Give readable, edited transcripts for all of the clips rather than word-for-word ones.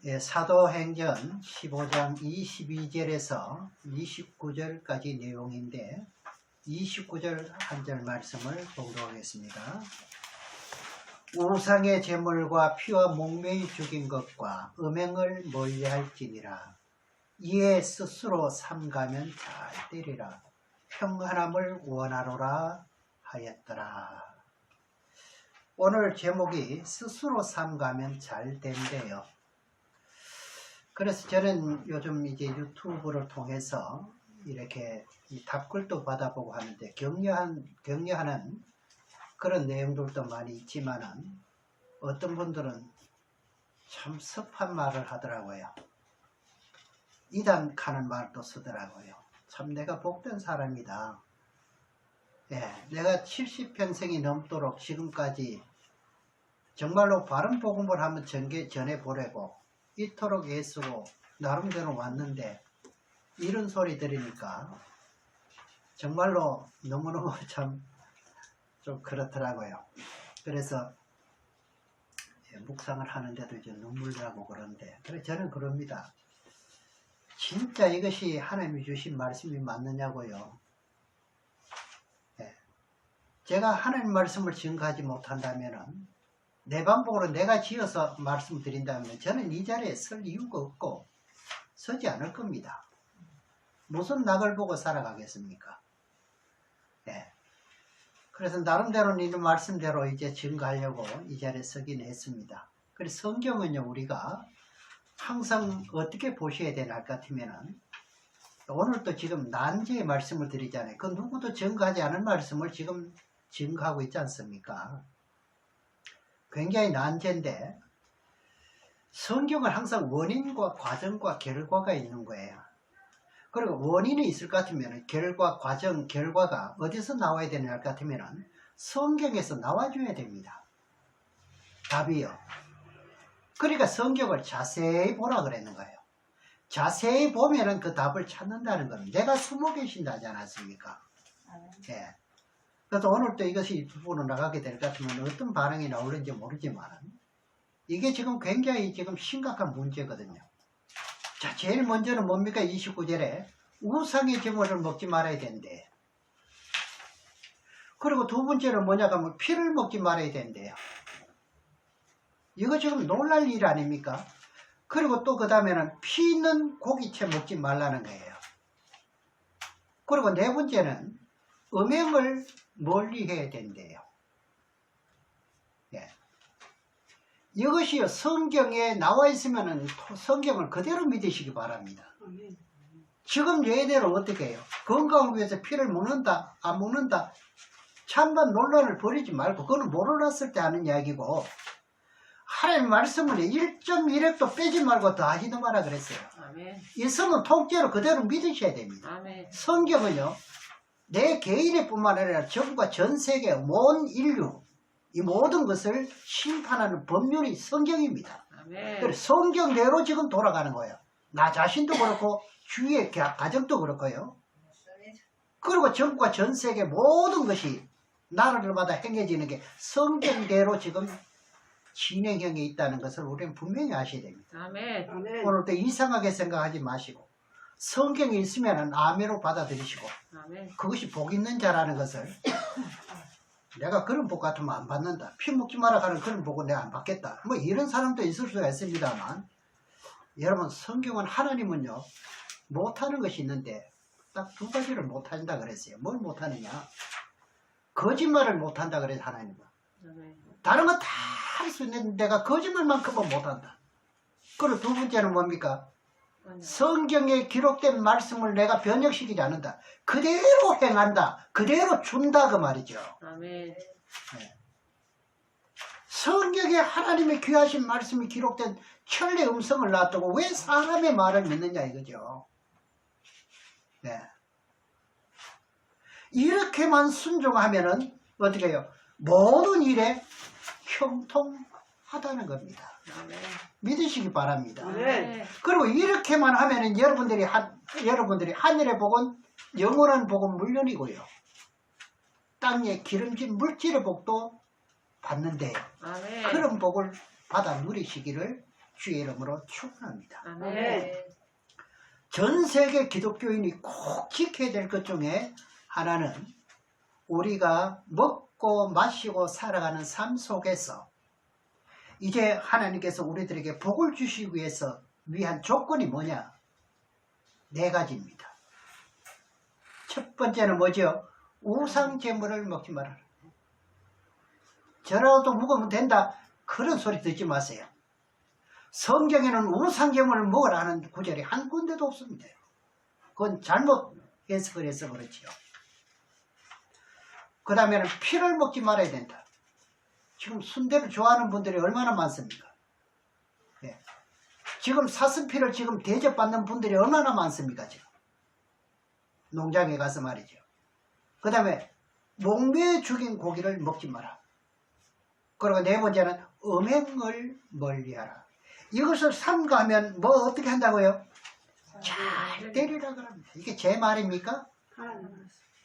사도행전 15장 22절에서 29절까지 내용인데 29절 한 절 말씀을 봉독하겠습니다. 우상의 제물과 피와 목매이 죽인 것과 음행을 멀리할지니라. 이에 스스로 삼가면 잘 되리라. 평안함을 원하노라 하였더라. 오늘 제목이 스스로 삼가면 잘 된대요. 그래서 저는 요즘 이제 유튜브를 통해서 이렇게 답글도 받아보고 하는데 격려하는 그런 내용들도 많이 있지만은 어떤 분들은 참 섭한 말을 하더라고요. 이단하는 말도 쓰더라고요. 참 내가 복된 사람이다. 내가 70평생이 넘도록 지금까지 정말로 바른 복음을 한번 전해보려고 이토록 애쓰고 나름대로 왔는데 이런 소리 들으니까 정말로 너무너무 참 좀 그렇더라고요. 그래서 묵상을 하는데도 이제 눈물 나고 그런데 그래 저는 그럽니다. 진짜 이것이 하나님이 주신 말씀이 맞느냐고요. 제가 하나님 말씀을 증거하지 못한다면은 내 방법으로 내가 지어서 말씀드린다면 저는 이 자리에 설 이유가 없고 서지 않을 겁니다. 무슨 낙을 보고 살아가겠습니까? 그래서 나름대로는 이런 말씀대로 이제 증거하려고 이 자리에 서긴 했습니다. 그래서 성경은요, 우리가 항상 어떻게 보셔야 되나 같으면은 오늘 또 지금 난제의 말씀을 드리잖아요. 그 누구도 증거하지 않은 말씀을 지금 증거하고 있지 않습니까? 굉장히 난제인데 성경은 항상 원인과 과정과 결과가 있는 거예요. 그리고 원인이 있을 것 같으면 결과, 과정, 결과가 어디서 나와야 되느냐 할 것 같으면 성경에서 나와줘야 됩니다. 답이요. 그러니까 성경을 자세히 보라 그랬는 거예요. 자세히 보면은 그 답을 찾는다는 겁니다. 내가 숨어 계신다 하지 않았습니까? 그래서 오늘 또 이것이 유튜브로 나가게 될 것 같으면 어떤 반응이 나올는지 모르지만 이게 지금 굉장히 지금 심각한 문제거든요. 자, 제일 먼저는 뭡니까? 29절에 우상의 제물을 먹지 말아야 된대. 그리고 두 번째는 뭐냐 하면 피를 먹지 말아야 된대요. 이거 지금 놀랄 일 아닙니까? 그리고 또 그 다음에는 피 있는 고기채 먹지 말라는 거예요. 그리고 네 번째는 음행을 멀리 해야 된대요. 이것이 성경에 나와 있으면 성경을 그대로 믿으시기 바랍니다. 지금 예대로 어떻게 해요? 건강을 위해서 피를 먹는다 안 먹는다 찬반 논란을 벌이지 말고 그거는 몰랐을 때 하는 이야기고 하나님 말씀을 1.1핵도 빼지 말고 더 하지도 마라 그랬어요. 있으면 통째로 그대로 믿으셔야 됩니다. 아멘. 성경은요 내 개인의 뿐만 아니라 전국과 전 세계 온 인류 이 모든 것을 심판하는 법률이 성경입니다. 그래서 성경대로 지금 돌아가는 거예요. 나 자신도 그렇고 주위의 가정도 그렇고요. 그리고 전국과 전 세계 모든 것이 나라들마다 행해지는 게 성경대로 지금 진행형에 있다는 것을 우리는 분명히 아셔야 됩니다. 아멘. 오늘 또 이상하게 생각하지 마시고 성경에 있으면 아멘으로 받아들이시고 아멘. 그것이 복 있는 자라는 것을 내가 그런 복 같으면 안 받는다. 피 먹지 마라 하는 그런 복은 내가 안 받겠다. 뭐 이런 사람도 있을 수가 있습니다만 여러분 성경은 하나님은요 못하는 것이 있는데 딱 두 가지를 못한다 그랬어요. 뭘 못하느냐? 거짓말을 못한다 그래서 하나님은. 다른 거 다 할 수 있는데 내가 거짓말만큼은 못한다. 그리고 두 번째는 뭡니까? 성경에 기록된 말씀을 내가 변형시키지 않는다. 그대로 행한다. 그대로 준다 그 말이죠. 아멘. 성경에 하나님의 귀하신 말씀이 기록된 천리 음성을 놔두고 왜 사람의 말을 믿느냐 이거죠. 이렇게만 순종하면은 어떻게 해요? 모든 일에 형통하다는 겁니다. 믿으시기 바랍니다. 그리고 이렇게만 하면은 여러분들이 하늘의 복은 영원한 복은 물론이고요. 땅에 기름진 물질의 복도 받는데 그런 복을 받아 누리시기를 주의 이름으로 축원합니다. 아멘. 전 세계 기독교인이 꼭 지켜야 될 것 중에 하나는 우리가 먹고 마시고 살아가는 삶 속에서 이제 하나님께서 우리들에게 복을 주시기 위해서 위한 조건이 뭐냐? 4가지입니다. 첫 번째는 뭐죠? 우상제물을 먹지 말아라. 저라도 먹으면 된다. 그런 소리 듣지 마세요. 성경에는 우상제물을 먹으라 하는 구절이 한 군데도 없습니다. 그건 잘못 해석을 해서 그렇지요. 그 다음에는 피를 먹지 말아야 된다. 지금 순대를 좋아하는 분들이 얼마나 많습니까? 예. 지금 사슴피를 지금 대접받는 분들이 얼마나 많습니까? 지금 농장에 가서 말이죠. 그 다음에 목매어 죽인 고기를 먹지 마라. 그리고 4번째는 음행을 멀리하라. 이것을 삼가하면 뭐 어떻게 한다고요? 잘 되리라 그럽니다. 이게 제 말입니까?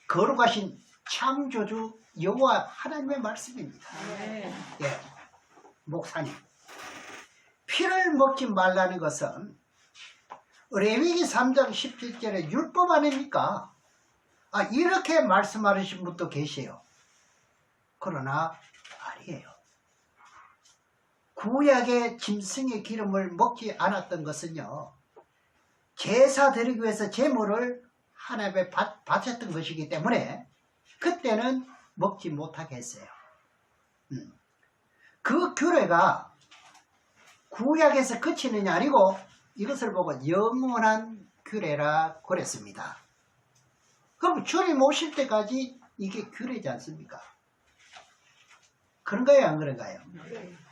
거룩하신 창조주 여호와 하나님의 말씀입니다. 예, 목사님, 피를 먹지 말라는 것은 레위기 3장 17절에 율법 아닙니까? 이렇게 말씀하신 분도 계세요. 그러나 아니에요. 구약의 짐승의 기름을 먹지 않았던 것은요, 제사 드리기 위해서 제물을 하나님께 바쳤던 것이기 때문에 그때는 먹지 못하게 했어요. 그 규례가 구약에서 그치느냐 아니고 이것을 보고 영원한 규례라 그랬습니다. 그럼 주님 오실 때까지 이게 규례지 않습니까? 그런가요, 안 그런가요?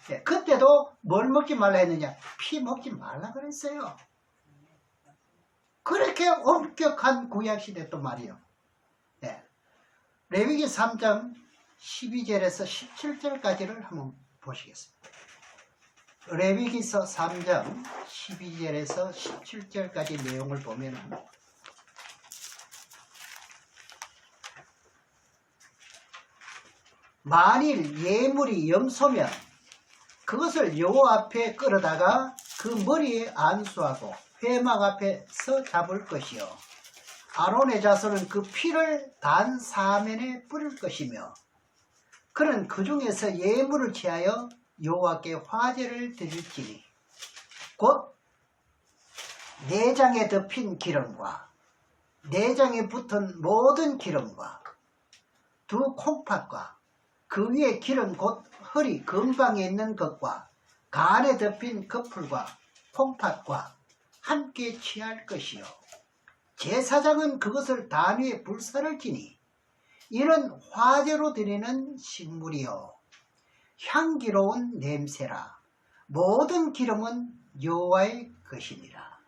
네, 그때도 뭘 먹지 말라 했느냐? 피 먹지 말라 그랬어요. 그렇게 엄격한 구약시대 또 말이요. 네. 레위기 3장 12절에서 17절까지를 한번 보시겠습니다. 레위기서 3장 12절에서 17절까지 내용을 보면 만일 예물이 염소면 그것을 여호와 앞에 끌어다가 그 머리에 안수하고 회막 앞에서 잡을 것이요 아론의 자손은 그 피를 단 사면에 뿌릴 것이며 그는 그 중에서 예물을 취하여 여호와께 화제를 드릴지니 곧 내장에 덮인 기름과 내장에 붙은 모든 기름과 두 콩팥과 그 위에 기름 곧 허리 근방에 있는 것과 간에 덮인 거풀과 콩팥과 함께 취할 것이요 제사장은 그것을 단 위에 불사를 지니 이는 화제로 드리는 식물이요 향기로운 냄새라 모든 기름은 여호와의 것이니라.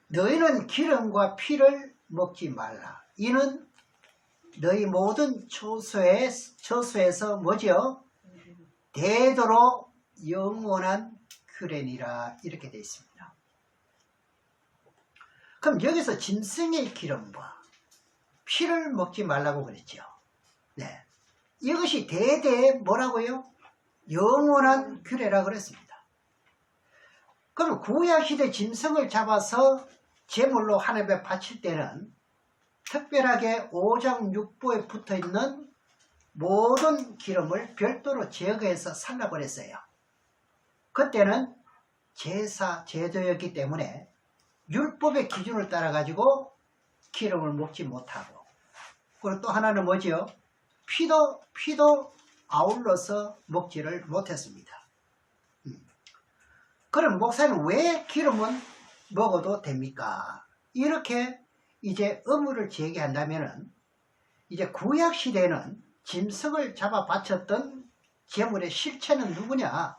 너희는 기름과 피를 먹지 말라. 이는 너희 모든 처소에서 뭐지요? 대도록 영원한 규례니라. 이렇게 되어 있습니다. 그럼 여기서 짐승의 기름과 피를 먹지 말라고 그랬죠. 네. 이것이 대대에 뭐라고요? 영원한 규례라 그랬습니다. 그럼 구약시대 짐승을 잡아서 제물로 하나님께 바칠 때는 특별하게 오장육부에 붙어있는 모든 기름을 별도로 제거해서 살라버렸어요. 그때는 제도였기 때문에 율법의 기준을 따라 가지고 기름을 먹지 못하고 그리고 또 하나는 뭐지요? 피도 아울러서 먹지를 못했습니다. 그럼 목사님 왜 기름은 먹어도 됩니까? 이렇게 이제 의문을 제기한다면은 이제 구약 시대에는 짐승을 잡아 바쳤던 제물의 실체는 누구냐?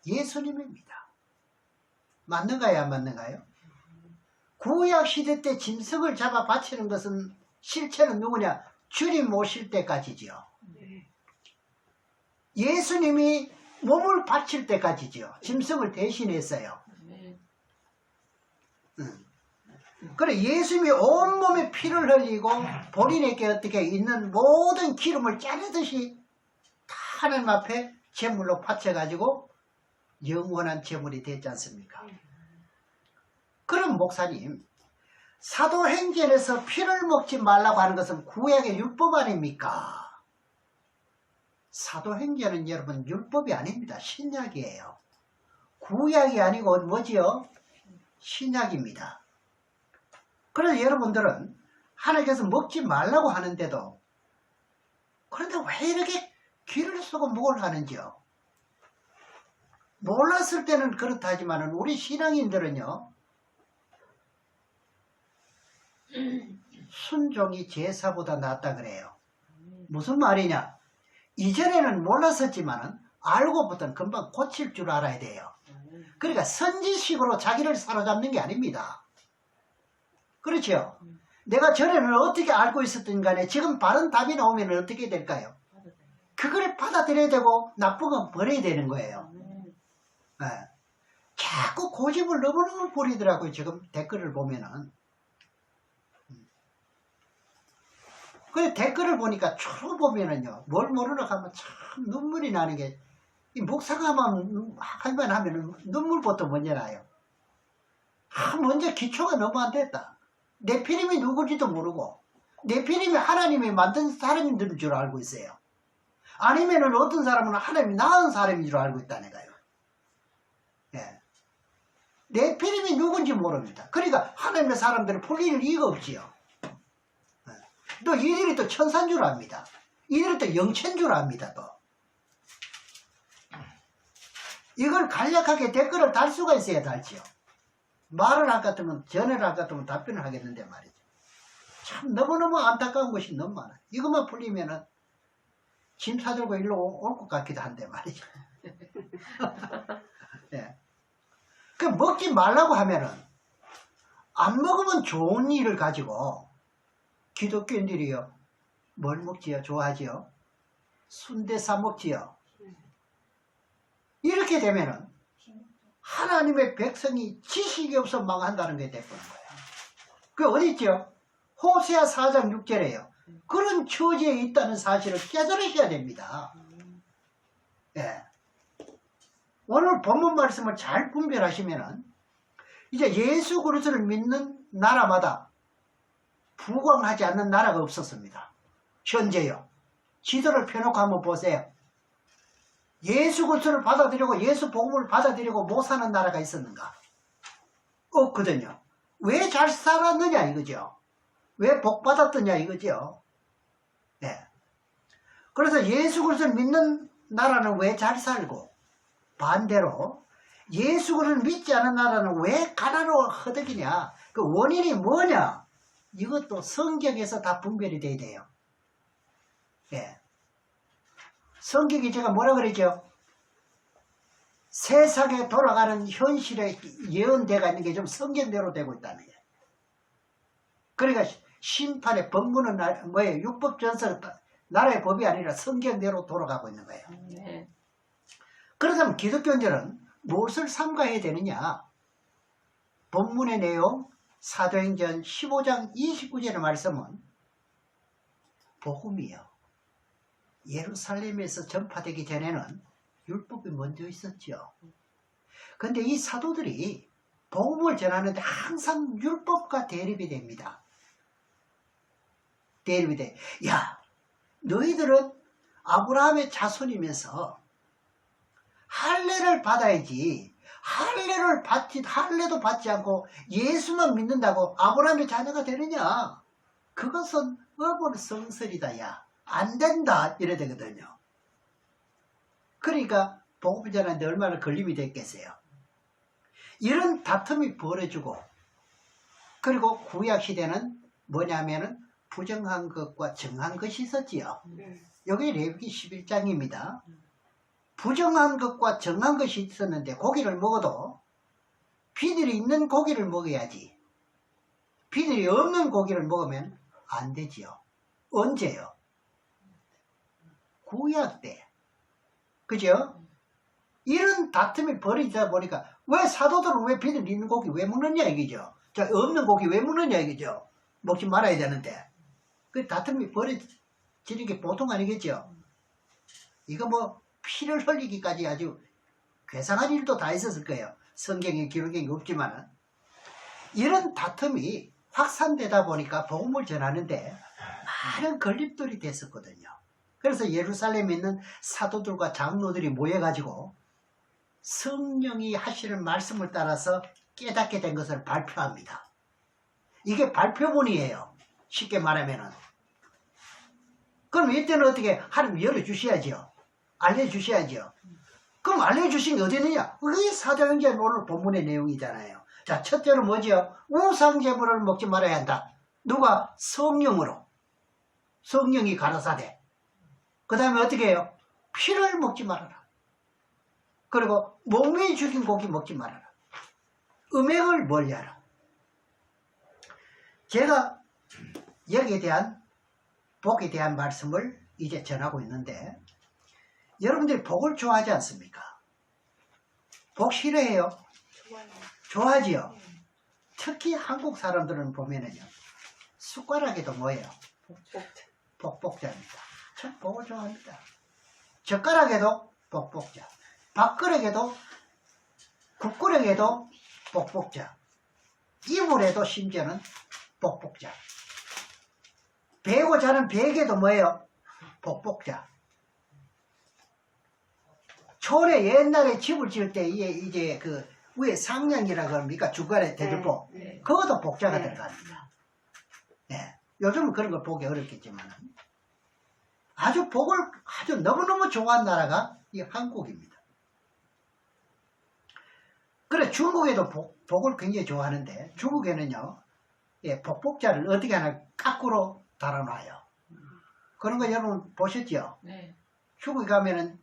예수님입니다. 맞는가요, 안 맞는가요? 구약 시대 때 짐승을 잡아 바치는 것은 실체는 누구냐? 주님 오실 때까지지요. 예수님이 몸을 바칠 때까지지요. 짐승을 대신했어요. 그래 예수님이 온몸에 피를 흘리고 본인에게 어떻게 있는 모든 기름을 짜르듯이 다 하나님 앞에 제물로 바쳐가지고 영원한 제물이 됐지 않습니까? 그럼 목사님, 사도행전에서 피를 먹지 말라고 하는 것은 구약의 율법 아닙니까? 사도행전은 여러분 율법이 아닙니다. 신약이에요. 구약이 아니고 뭐지요? 신약입니다. 그래서 여러분들은 하나님께서 먹지 말라고 하는데도 그런데 왜 이렇게 귀를 쓰고 뭘 하는지요? 몰랐을 때는 그렇다 하지만 우리 신앙인들은요, 순종이 제사보다 낫다 그래요. 무슨 말이냐? 이전에는 몰랐었지만 알고부터는 금방 고칠 줄 알아야 돼요. 그러니까 선지식으로 자기를 사로잡는 게 아닙니다. 그렇죠? 내가 전에는 어떻게 알고 있었든 간에 지금 바른 답이 나오면 어떻게 될까요? 그걸 받아들여야 되고 나쁜 건 버려야 되는 거예요. 네. 자꾸 고집을 너무너무 부리더라고요. 지금 댓글을 보면은. 그 댓글을 보니까 주로 보면은요, 뭘 모르나 하면 참 눈물이 나는 게, 이 묵상하면 눈물부터 먼저 나요. 먼저 기초가 너무 안 됐다. 네피림이 누군지도 모르고, 네피림이 하나님이 만든 사람들인 줄 알고 있어요. 아니면은 어떤 사람은 하나님이 낳은 사람인 줄 알고 있다는 거예요. 예. 네피림이 누군지 모릅니다. 그러니까 하나님의 사람들은 풀릴 리가 없지요. 또 이들이 또 천사인 줄 압니다. 이들이 또 영체인 줄 압니다. 또 이걸 간략하게 댓글을 달 수가 있어야 달지요. 말을 할 것 같으면 전화를 할 것 같으면 답변을 하겠는데 말이죠. 참 너무너무 안타까운 것이 너무 많아요. 이것만 풀리면은 짐 사들고 일로 올 것 같기도 한데 말이죠. 네. 그 먹지 말라고 하면은 안 먹으면 좋은 일을 가지고 기독교인들이요, 뭘 먹지요? 좋아하지요? 순대 사 먹지요? 이렇게 되면은 하나님의 백성이 지식이 없어 망한다는 게 돼버린 거예요. 그 어디 있죠? 호세아 4장 6절에요. 그런 처지에 있다는 사실을 깨달으셔야 됩니다. 예. 오늘 본문 말씀을 잘 분별하시면은 이제 예수 그리스도를 믿는 나라마다 부강하지 않는 나라가 없었습니다. 현재요. 지도를 펴놓고 한번 보세요. 예수 그리스도를 받아들이고 예수 복음을 받아들이고 못 사는 나라가 있었는가? 없거든요. 왜 잘 살았느냐 이거죠. 왜 복 받았느냐 이거죠. 네. 그래서 예수 그리스도를 믿는 나라는 왜 잘 살고, 반대로 예수 그리스도를 믿지 않은 나라는 왜 가난하고 허덕이냐? 그 원인이 뭐냐? 이것도 성경에서 다 분별이 돼야 돼요. 예. 성경이 제가 뭐라 그랬죠? 세상에 돌아가는 현실의 예언대가 있는 게 좀 성경대로 되고 있다는 거예요. 그러니까 심판의 법문은 뭐예요? 율법전서 나라의 법이 아니라 성경대로 돌아가고 있는 거예요. 네. 그렇다면 기독교인들은 무엇을 삼가해야 되느냐? 본문의 내용 사도행전 15장 29절의 말씀은 복음이요. 예루살렘에서 전파되기 전에는 율법이 먼저 있었죠. 그런데 이 사도들이 복음을 전하는데 항상 율법과 대립이 됩니다. 대립이 돼. 야, 너희들은 아브라함의 자손이면서 할례를 받아야지. 할례도 받지 않고 예수만 믿는다고 아브라함의 자녀가 되느냐? 그것은 어버 성설이다. 야, 안 된다. 이래 되거든요. 그러니까 복음 전하는데 얼마나 걸림이 됐겠어요. 이런 다툼이 벌어지고, 그리고 구약 시대는 뭐냐면은 부정한 것과 정한 것이 있었지요. 여기 레위기 11장입니다. 부정한 것과 정한 것이 있었는데 고기를 먹어도 비늘이 있는 고기를 먹어야지. 비늘이 없는 고기를 먹으면 안 되지요. 언제요? 구약 때. 그죠? 이런 다툼이 벌어지다 보니까 왜 사도들은 왜 비늘 있는 고기 왜 먹느냐 이거죠. 자, 없는 고기 왜 먹느냐 이거죠. 먹지 말아야 되는데. 그 다툼이 벌어지는 게 보통 아니겠죠. 이거 뭐 피를 흘리기까지 아주 괴상한 일도 다 있었을 거예요. 성경에 기록된 게 없지만은. 이런 다툼이 확산되다 보니까 복음을 전하는데 많은 걸림돌이 됐었거든요. 그래서 예루살렘에 있는 사도들과 장로들이 모여가지고 성령이 하시는 말씀을 따라서 깨닫게 된 것을 발표합니다. 이게 발표문이에요. 쉽게 말하면은. 그럼 이때는 어떻게 하나님 열어주셔야죠. 알려주셔야죠. 그럼 알려주신 게 어디 있느냐? 그게 사도행전 오늘 본문의 내용이잖아요. 자, 첫째로 뭐죠? 우상제물을 먹지 말아야 한다. 누가? 성령으로. 성령이 가라사대. 그 다음에 어떻게 해요? 피를 먹지 말아라. 그리고 몸에 죽인 고기 먹지 말아라. 음행을 멀리하라. 제가 여기에 대한 복에 대한 말씀을 이제 전하고 있는데 여러분들이 복을 좋아하지 않습니까? 복 싫어해요? 좋아하지요? 특히 한국 사람들은 보면은요, 숟가락에도 뭐예요? 복복자입니다. 참 복을 좋아합니다. 젓가락에도 복복자, 밥그릇에도 국그릇에도 복복자, 이불에도 심지어는 복복자, 베고 자는 베개도 뭐예요? 복복자. 초래 옛날에 집을 지을 때 이제 그 위에 상량이라고 합니까? 중간에 대들보. 네. 그것도 복자가 들어갑니다. 네. 요즘은 그런 걸 보기 어렵겠지만 아주 복을 아주 너무너무 좋아하는 나라가 이 한국입니다. 그래 중국에도 복을 굉장히 좋아하는데 중국에는요, 예, 복복자를 어떻게 하나 까꾸로 달아놔요. 그런 거 여러분 보셨죠? 네. 중국에 가면은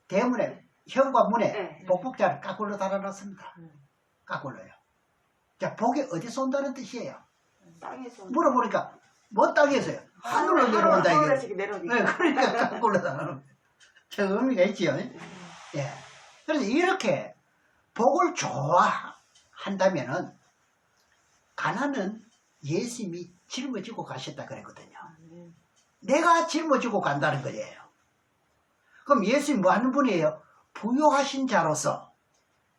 대문에 현관문에 복복자를 까꿀로 달아놨습니다. 까꿀로요. 자, 복이 어디서 온다는 뜻이에요? 땅에서 물어보니까 뭐 땅에서요? 하늘로 내려온다 이게. 네, 그러니까 까꿀로 달아놓은. 저 의미가 있지요. 예. 그래서 이렇게 복을 좋아한다면은 가난은 예수님이 짊어지고 가셨다 그랬거든요. 내가 짊어지고 간다는 거예요. 그럼 예수님 뭐 하는 분이에요? 부유하신 자로서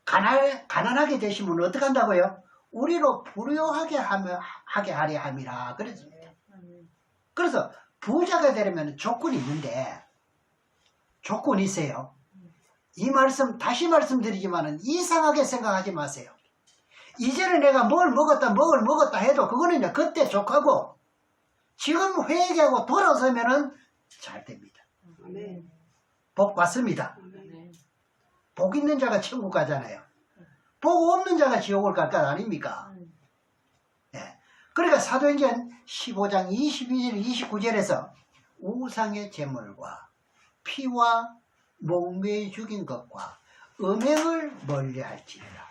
가난하게 되시면 어떻게 한다고요? 우리로 부유하게 하려 함이라 그랬습니다. 그래서 부자가 되려면 조건이 있는데 조건이 있어요. 이 말씀 다시 말씀드리지만 이상하게 생각하지 마세요. 이전에 내가 뭘 먹었다 해도 그거는요 그때 족하고 지금 회개하고 돌아서면은 잘 됩니다. 복 받습니다. 복 있는 자가 천국 가잖아요. 복 없는 자가 지옥을 갈 것 아닙니까? 네. 그러니까 사도행전 15장 22절 29절에서 우상의 제물과 피와 목매에 죽인 것과 음행을 멀리할지니라.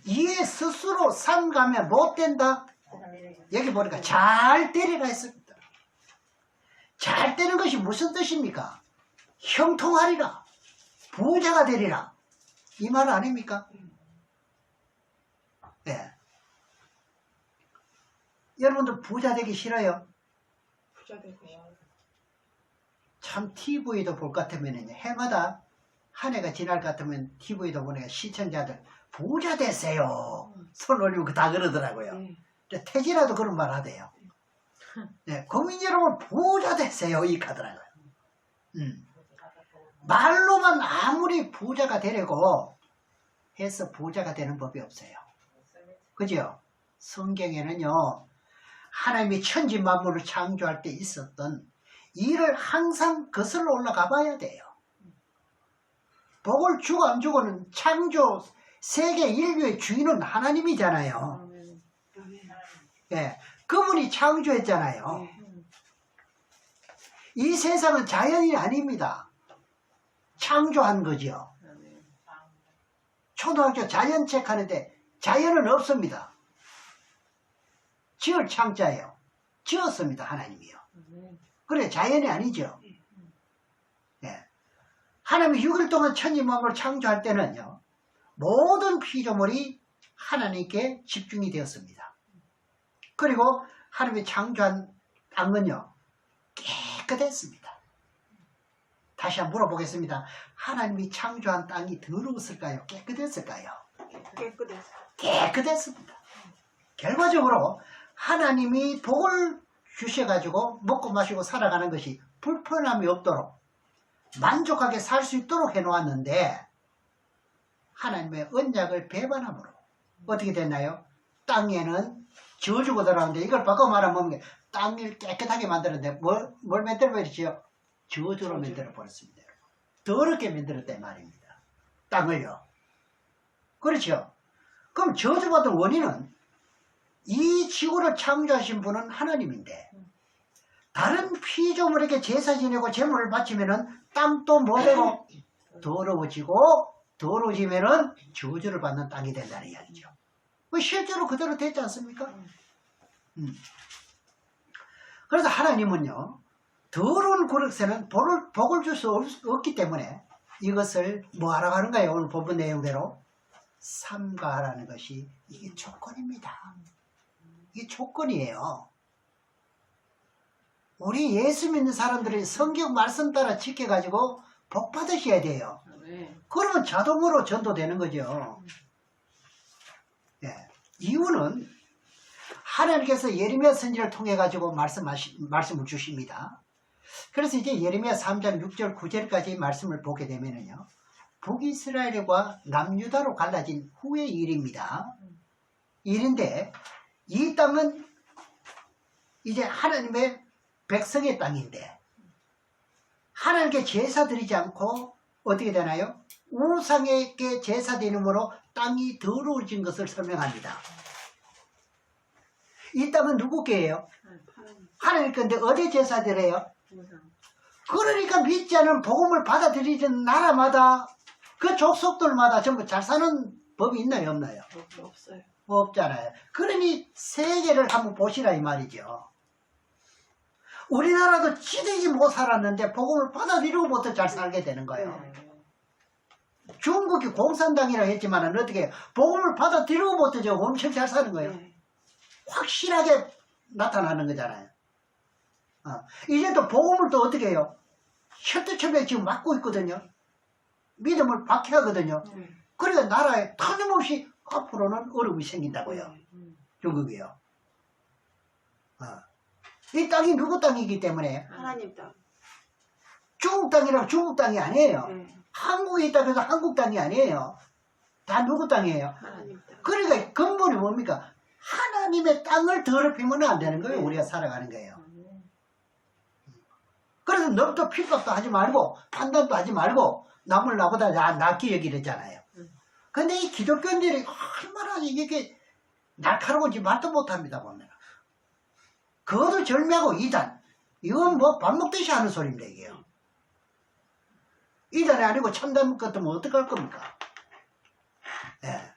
이에 스스로 삼가면 못 된다. 여기 보니까 잘 되리라 했습니다. 잘 되는 것이 무슨 뜻입니까? 형통하리라, 부자가 되리라, 이 말 아닙니까? 네. 여러분들 부자 되기 싫어요? 부자 되고 싶어요. 참 TV도 볼 것 같으면 해마다 한 해가 지날 것 같으면 TV도 보니까 시청자들 부자 되세요 손 올리고 다 그러더라고요. 태진아도 그런 말 하대요. 네, 국민 여러분 부자 되세요 이 가더라고요. 말로만 아무리 부자가 되려고 해서 부자가 되는 법이 없어요. 그죠? 성경에는요, 하나님이 천지 만물을 창조할 때 있었던 일을 항상 거슬러 올라가 봐야 돼요. 복을 주고 안 주고는 창조 세계 인류의 주인은 하나님이잖아요. 예, 그분이 창조했잖아요. 이 세상은 자연이 아닙니다. 창조한 거죠. 초등학교 자연책 하는데 자연은 없습니다. 지을 창자예요. 지었습니다. 하나님이요. 그래 자연이 아니죠. 네. 하나님이 6일 동안 천지 만물을 창조할 때는요, 모든 피조물이 하나님께 집중이 되었습니다. 그리고 하나님이 창조한 땅은요 깨끗했습니다. 다시 한번 물어보겠습니다. 하나님이 창조한 땅이 더러웠을까요? 깨끗했을까요? 깨끗했어. 깨끗했습니다. 결과적으로 하나님이 복을 주셔가지고 먹고 마시고 살아가는 것이 불편함이 없도록 만족하게 살 수 있도록 해놓았는데 하나님의 언약을 배반함으로 어떻게 됐나요? 땅에는 저주가 들어가는데 이걸 바꿔 말하면 땅을 깨끗하게 만들었는데 뭘 만들어버렸지요? 저주로 만들어버렸습니다. 더럽게 만들었단 말입니다. 땅을요. 그렇죠? 그럼 저주받은 원인은 이 지구를 창조하신 분은 하나님인데 다른 피조물에게 제사 지내고 제물을 바치면은 땅도 뭐되고 더러워지고 더러워지면은 저주를 받는 땅이 된다는 이야기죠. 실제로 그대로 됐지 않습니까? 그래서 하나님은요 더러운 그릇에는 복을 줄 수 없기 때문에 이것을 뭐 하라고 하는가요? 오늘 본문 내용대로 삼가하라는 것이 이게 조건입니다. 이게 조건이에요. 우리 예수 믿는 사람들이 성경 말씀 따라 지켜가지고 복 받으셔야 돼요. 그러면 자동으로 전도되는 거죠. 예. 이유는 하나님께서 예레미야 선지를 통해 가지고 말씀을 주십니다. 그래서 이제 예레미야 3장 6절 9절까지 말씀을 보게 되면은요. 북이스라엘과 남유다로 갈라진 후의 일입니다. 일인데 이 땅은 이제 하나님의 백성의 땅인데 하나님께 제사 드리지 않고 어떻게 되나요? 우상에게 제사 드림으로 땅이 더러워진 것을 설명합니다. 이 땅은 누구께예요? 하나님 건데 어디 제사 드려요? 그러니까 믿지 않은 복음을 받아들이는 나라마다 그 족속들마다 전부 잘 사는 법이 있나요? 없나요? 없어요. 없잖아요. 그러니 세계를 한번 보시라 이 말이죠. 우리나라도 지대지 못 살았는데 복음을 받아들이고부터 잘 살게 되는 거예요. 중국이 공산당이라고 했지만 어떻게 복음을 받아들이고부터 저 엄청 잘 사는 거예요. 확실하게 나타나는 거잖아요. 이제 또 복음을 또 어떻게 해요? 셔터처럼 지금 막고 있거든요. 믿음을 박해하거든요. 그러니까 나라에 터짐없이 앞으로는 어려움이 생긴다고요. 중국이요. 이 땅이 누구 땅이기 때문에 하나님 땅. 중국 땅이라고 중국 땅이 아니에요. 한국에 있다고 해서 한국 땅이 아니에요. 다 누구 땅이에요? 하나님 땅. 그러니까 근본이 뭡니까? 하나님의 땅을 더럽히면 안 되는 거예요. 우리가 살아가는 거예요. 그래서 너부터 핍박도 하지 말고 판단도 하지 말고 남을 나보다 낫게 여기랬잖아요. 근데 이 기독교인들이 얼마나 이게 날카로운지 말도 못합니다. 보면 그것도 절묘하고 이단 이건 뭐 밥 먹듯이 하는 소리입니다. 이게요. 이단이 아니고 참단 같으면 어떡할 겁니까? 예.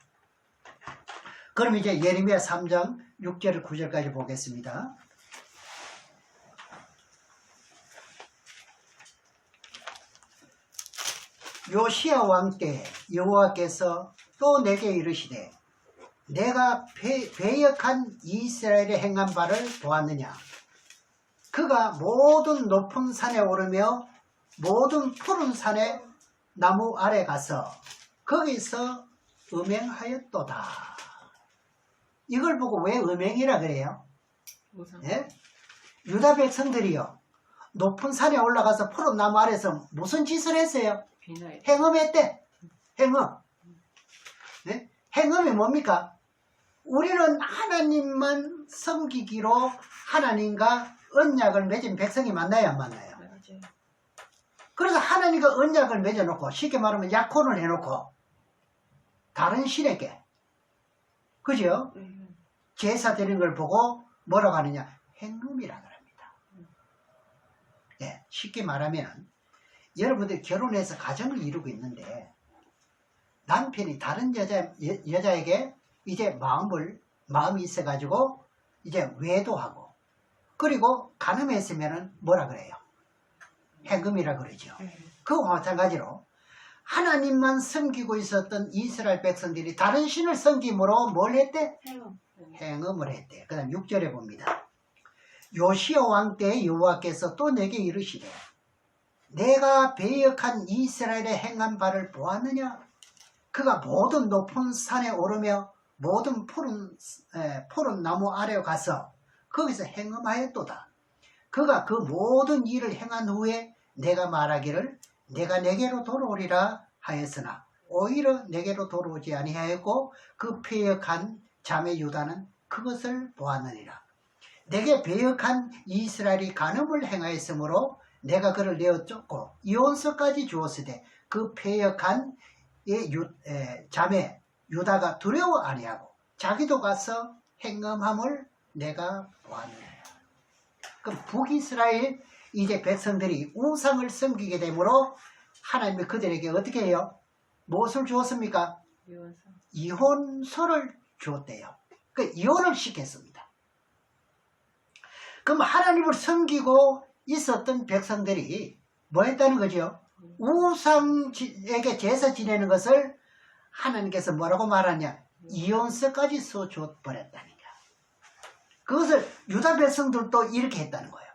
그럼 이제 예레미야 3장 6절 9절까지 보겠습니다. 요시야 왕 때 여호와께서 또 내게 이르시되 내가 배역한 이스라엘의 행한 바를 보았느냐. 그가 모든 높은 산에 오르며 모든 푸른 산에 나무 아래 가서 거기서 음행하였도다. 이걸 보고 왜 음행이라 그래요? 예? 유다 백성들이요 높은 산에 올라가서 푸른 나무 아래서 무슨 짓을 했어요? 행음했대. 행음. 네? 행음이 뭡니까? 우리는 하나님만 섬기기로 하나님과 언약을 맺은 백성이 맞나요? 안 맞나요? 맞아요. 그래서 하나님과 언약을 맺어놓고 쉽게 말하면 약혼을 해놓고 다른 신에게 그죠? 제사 드리는 걸 보고 뭐라고 하느냐? 행음이라고 합니다. 네, 쉽게 말하면 여러분들 결혼해서 가정을 이루고 있는데 남편이 다른 여자에게 이제 마음이 있어가지고 이제 외도하고 그리고 간음했으면은 뭐라 그래요? 행음이라 그러죠. 그와 마찬가지로 하나님만 섬기고 있었던 이스라엘 백성들이 다른 신을 섬김으로 뭘 했대? 행음을 했대. 그 다음 6절에 봅니다. 요시야 왕 때 여호와께서 또 내게 이르시되 내가 배역한 이스라엘의 행한 바를 보았느냐? 그가 모든 높은 산에 오르며 모든 푸른 나무 아래로 가서 거기서 행음하였도다. 그가 그 모든 일을 행한 후에 내가 말하기를 내가 내게로 돌아오리라 하였으나 오히려 내게로 돌아오지 아니하였고 그 패역한 자매 유다는 그것을 보았느니라. 내게 배역한 이스라엘이 간음을 행하였으므로 내가 그를 내어 쫓고 이혼서까지 주었으되 그 패역한 자매 유다가 두려워 아니하고 자기도 가서 행음함을 내가 보았느니라. 그럼 북이스라엘 이제 백성들이 우상을 섬기게 되므로 하나님이 그들에게 어떻게 해요? 무엇을 주었습니까? 이혼서를 주었대요. 그 이혼을 시켰습니다. 그럼 하나님을 섬기고 있었던 백성들이 뭐 했다는 거죠? 우상에게 제사 지내는 것을 하나님께서 뭐라고 말하냐? 이혼서까지 써줘버렸다니까. 그것을 유다 백성들도 이렇게 했다는 거예요.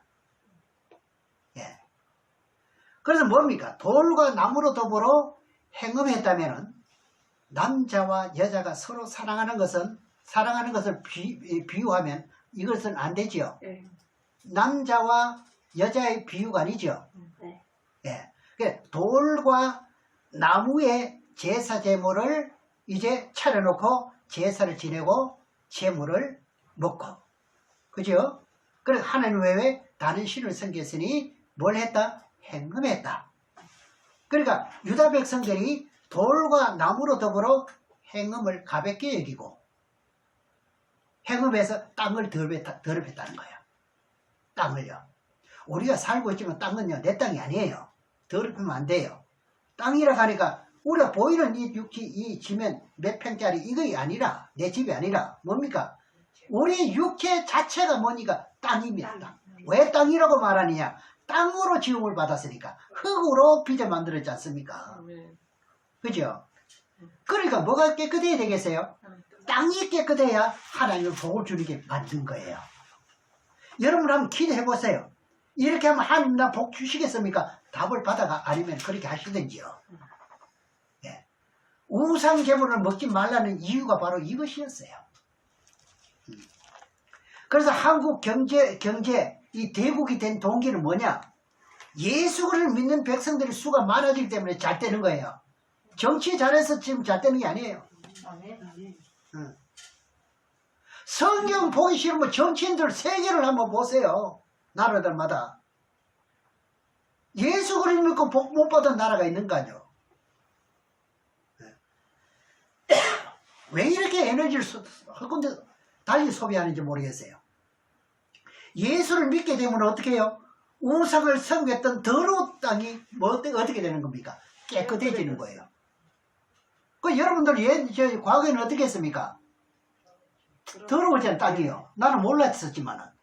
예. 그래서 뭡니까? 돌과 나무로 더불어 행음했다면은 남자와 여자가 서로 사랑하는 것을 비유하면 이것은 안 되지요. 네. 남자와 여자의 비유가 아니죠. 네. 예. 그러니까 돌과 나무의 제사 제물을 이제 차려놓고 제사를 지내고 제물을 먹고, 그죠? 그래서 하나님 외에 다른 신을 섬겼으니 뭘 했다? 행음했다. 그러니까 유다 백성들이 돌과 나무로 더불어 행음을 가볍게 여기고 행음해서 땅을 더럽혔다는 거예요. 땅을요. 우리가 살고 있지만 땅은요, 내 땅이 아니에요. 더럽히면 안 돼요. 땅이라 하니까 우리가 보이는 이 지면 몇 평짜리 이거 아니라, 내 집이 아니라 뭡니까? 우리 육체 자체가 뭐니까 땅입니다. 땅. 왜 땅이라고 말하느냐? 땅으로 지음을 받았으니까 흙으로 빚어 만들었지 않습니까? 그죠? 그러니까 뭐가 깨끗해야 되겠어요? 땅이 깨끗해야 하나님을 복을 주게 만든 거예요. 여러분 한번 기도해 보세요. 이렇게 하면 하나님 나 복 주시겠습니까? 답을 받아가 아니면 그렇게 하시든지요. 예. 우상 제물을 먹지 말라는 이유가 바로 이것이었어요. 그래서 한국 경제 이 대국이 된 동기는 뭐냐? 예수 그리스도를 믿는 백성들의 수가 많아지기 때문에 잘 되는 거예요. 정치 잘해서 지금 잘 되는 게 아니에요. 응. 성경 보기 싫으면 정치인들 세계를 한번 보세요. 나라들마다. 예수 그리스도 믿고 복 못 받은 나라가 있는가요? 왜 이렇게 에너지를 헛군데 달리 소비하는지 모르겠어요. 예수를 믿게 되면 어떻게 해요? 우상을 섬겼던 더러운 땅이 어떻게 되는 겁니까? 깨끗해지는 거예요. 그 여러분들 과거에는 어떻게 했습니까? 더러워진 땅이요. 나는 몰랐었지만은.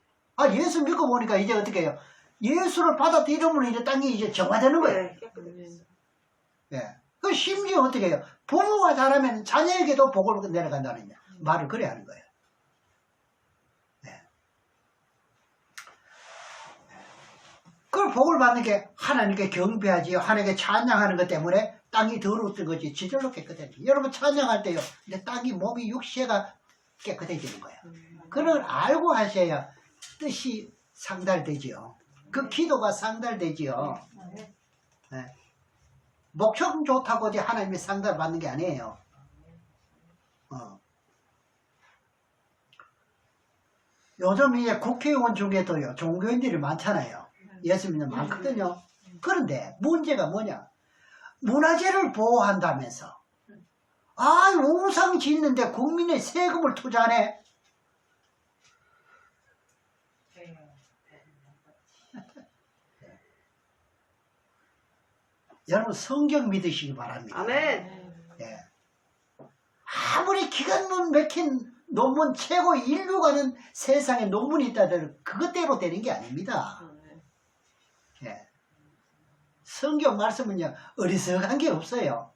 예수 믿고 보니까 이제 어떻게 해요? 예수를 받아들이면 이제 땅이 이제 정화되는 거예요. 예. 그 심지어 어떻게 해요? 부모가 잘하면 자녀에게도 복을 내려간다는 말을 그래 하는 거예요. 예. 그걸 복을 받는 게 하나님께 경배하지요. 하나님께 찬양하는 것 때문에 땅이 더러웠던 거지. 지절로 깨끗해지. 여러분 찬양할 때요. 이제 땅이 몸이 육체가 깨끗해지는 거예요. 그걸 알고 하셔야 뜻이 상달되지요. 그 기도가 상달되지요. 네. 목청 좋다고 이제 하나님이 상달 받는 게 아니에요. 요즘 이제 국회의원 중에도요, 종교인들이 많잖아요. 예수 믿는 많거든요. 그런데 문제가 뭐냐? 문화재를 보호한다면서. 우상 짓는데 국민의 세금을 투자하네. 여러분 성경 믿으시기 바랍니다. 아멘. 예. 아무리 기간 막힌 논문 최고 인류가는 세상에 논문이 있다들 그것대로 되는 게 아닙니다. 예. 성경 말씀은요 어리석한 게 없어요.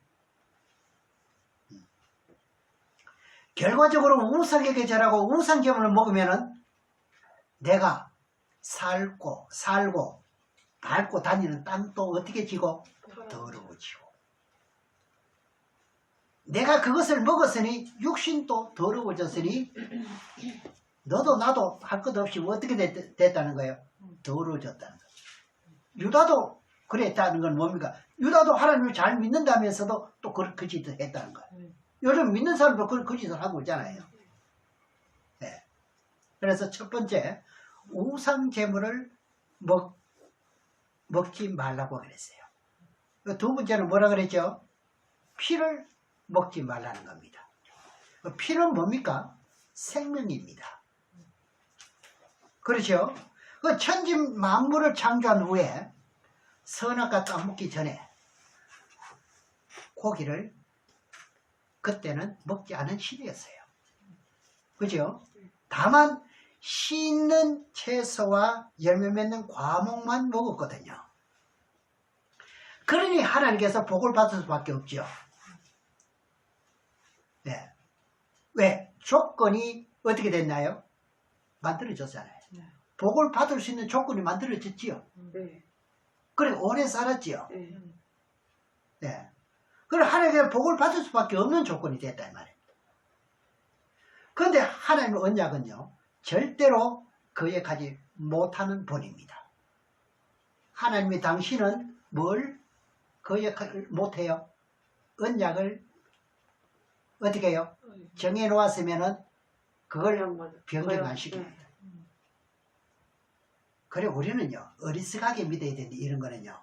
결과적으로 우상에게 절하고 우상제물을 먹으면은 내가 살고 밟고 다니는 땅도 어떻게 지고? 더러워지고. 내가 그것을 먹었으니 육신도 더러워졌으니 너도 나도 할 것 없이 어떻게 됐다는 거예요? 더러워졌다는 거예요. 유다도 그랬다는 건 뭡니까? 유다도 하나님을 잘 믿는다면서도 또 그 짓을 했다는 거예요. 요즘 믿는 사람도 그 짓을 하고 있잖아요. 네. 그래서 첫 번째, 우상 제물을 먹지 말라고 그랬어요. 두 번째는 뭐라 그랬죠? 피를 먹지 말라는 겁니다. 피는 뭡니까? 생명입니다. 그렇죠? 그 천지 만물을 창조한 후에 선악과 따먹기 전에 고기를 그때는 먹지 않은 시대였어요. 그죠? 다만 씨 있는 채소와 열매 맺는 과목만 먹었거든요. 그러니 하나님께서 복을 받을 수밖에 없죠. 네. 왜? 조건이 어떻게 됐나요? 만들어졌잖아요. 복을 받을 수 있는 조건이 만들어졌지요. 그래 오래 살았지요. 네. 그래 하나님께 복을 받을 수밖에 없는 조건이 됐단 말이에요. 그런데 하나님의 언약은요, 절대로 그에 가지 못하는 본입니다. 하나님이 당신은 뭘 그에 못해요? 언약을 어떻게 해요? 정해놓았으면은 그걸 변경 안 시킵니다. 그래 우리는요 어리석하게 믿어야 되는데 이런 거는요.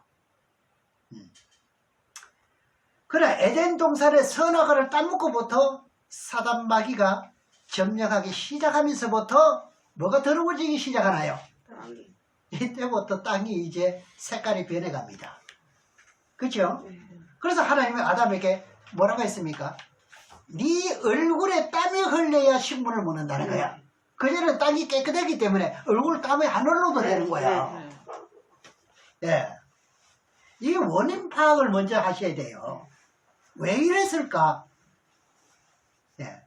그래 에덴 동산의 선악과를 따먹고부터 사단 마귀가 점령하기 시작하면서부터 뭐가 더러워지기 시작하나요? 이때부터 땅이 이제 색깔이 변해갑니다. 그렇죠? 그래서 하나님이 아담에게 뭐라고 했습니까? 네 얼굴에 땀이 흘려야 식물을 먹는다는 거야. 그전에는 땅이 깨끗했기 때문에 얼굴 땀이 안 흘러도 되는 거야. 예. 이 원인 파악을 먼저 하셔야 돼요. 왜 이랬을까? 예.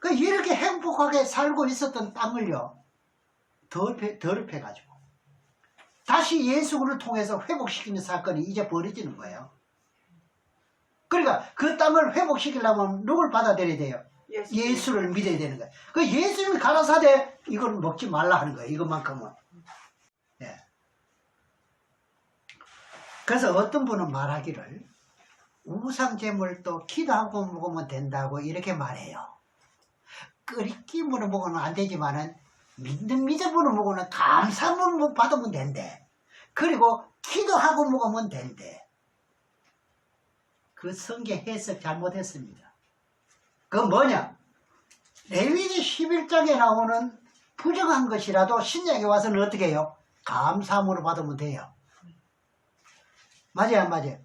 그 이렇게 행복하게 살고 있었던 땅을요, 더럽혀가지고 다시 예수를 통해서 회복시키는 사건이 이제 벌어지는 거예요. 그러니까 그 땅을 회복시키려면 누굴 받아들여야 돼요? 예수를 믿어야 되는 거예요. 그 예수님이 가라사대 이걸 먹지 말라 하는 거예요. 이것만큼은. 예. 그래서 어떤 분은 말하기를 우상제물도 기도하고 먹으면 된다고 이렇게 말해요. 끓이기물을 먹으면 안 되지만은 믿는 믿음으로 먹으면 감사함을 받으면 된대. 그리고 기도하고 먹으면 된대. 그 성경 해석 잘못했습니다. 그건 뭐냐? 레위기 11장에 나오는 부정한 것이라도 신약에 와서는 어떻게 해요? 감사함으로 받으면 돼요. 맞아요, 안 맞아요?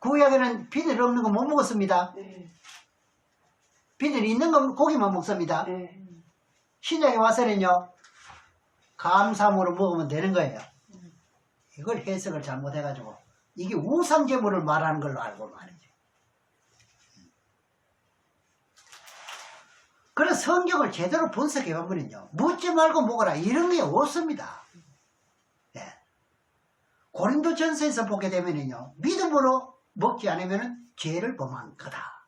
구약에는 비늘 없는 거 못 먹었습니다. 비늘 있는 건 고기만 먹습니다. 신약에 와서는요, 감사함으로 먹으면 되는 거예요. 이걸 해석을 잘못해가지고 이게 우상제물을 말하는 걸로 알고 말이죠. 그래서 성경을 제대로 분석해 보면요, 묻지 말고 먹어라 이런 게 없습니다. 예. 고린도전서에서 보게 되면요, 믿음으로 먹지 않으면 죄를 범한 거다.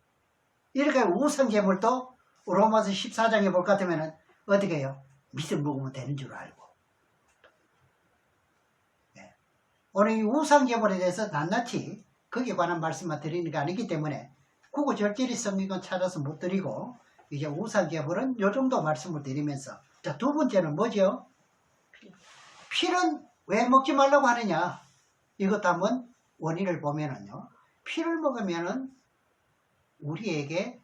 이렇게 우상제물도 로마서 14장에 볼 것 같으면 어떻게 해요? 믿음 먹으면 되는 줄 알고. 예. 오늘 이 우상제물에 대해서 낱낱이 거기에 관한 말씀만 드리는 게 아니기 때문에 구구절절히 성경을 찾아서 못 드리고 이제 우상제물은 요 정도 말씀을 드리면서, 자, 두 번째는 뭐죠? 피는 왜 먹지 말라고 하느냐? 이것도 한번 원인을 보면은요, 피를 먹으면은 우리에게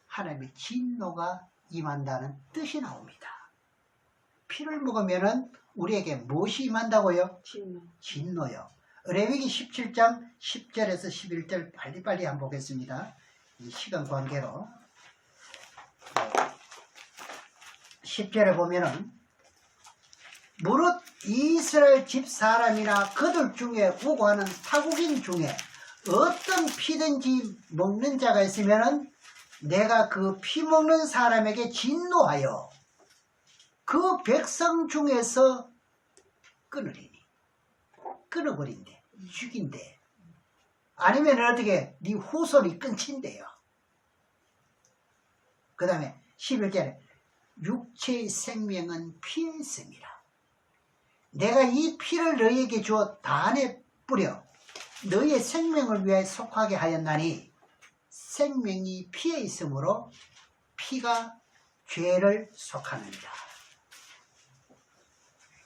하나님의 진노가 임한다는 뜻이 나옵니다. 피를 먹으면은 우리에게 무엇이 임한다고요? 진노요. 레위기 17장 10절에서 11절 빨리빨리 한번 보겠습니다. 이 시간 관계로. 10절에 보면은 무릇 이스라엘 집 사람이나 그들 중에 우고하는 타국인 중에 어떤 피든지 먹는 자가 있으면은 내가 그 피 먹는 사람에게 진노하여 그 백성 중에서 끊으리니. 끊어버린대. 죽인대. 아니면 어떻게 네 후손이 끊친대요. 그 다음에 11절에 육체의 생명은 피에 있습니다. 내가 이 피를 너희에게 주어 단에 뿌려 너희의 생명을 위하여 속하게 하였나니 생명이 피에 있으므로 피가 죄를 속하느니라.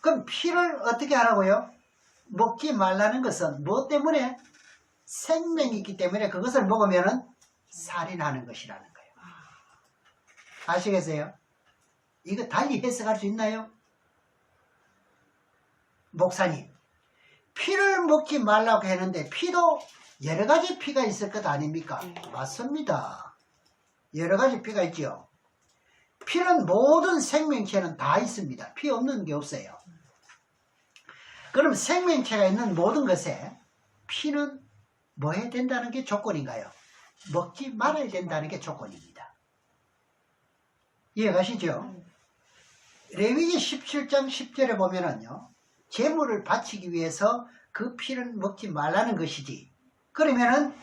그럼 피를 어떻게 하라고요? 먹지 말라는 것은 무엇 때문에? 생명이 있기 때문에 그것을 먹으면 살인하는 것이라는 거예요. 아시겠어요? 이거 달리 해석할 수 있나요? 목사님, 피를 먹지 말라고 했는데 피도 여러 가지 피가 있을 것 아닙니까? 맞습니다. 여러 가지 피가 있죠. 피는 모든 생명체는 다 있습니다. 피 없는 게 없어요. 그럼 생명체가 있는 모든 것에 피는 뭐 해야 된다는 게 조건인가요? 먹지 말아야 된다는 게 조건입니다. 이해가시죠? 레위기 17장 10절에 보면은요, 제물을 바치기 위해서 그 피를 먹지 말라는 것이지. 그러면은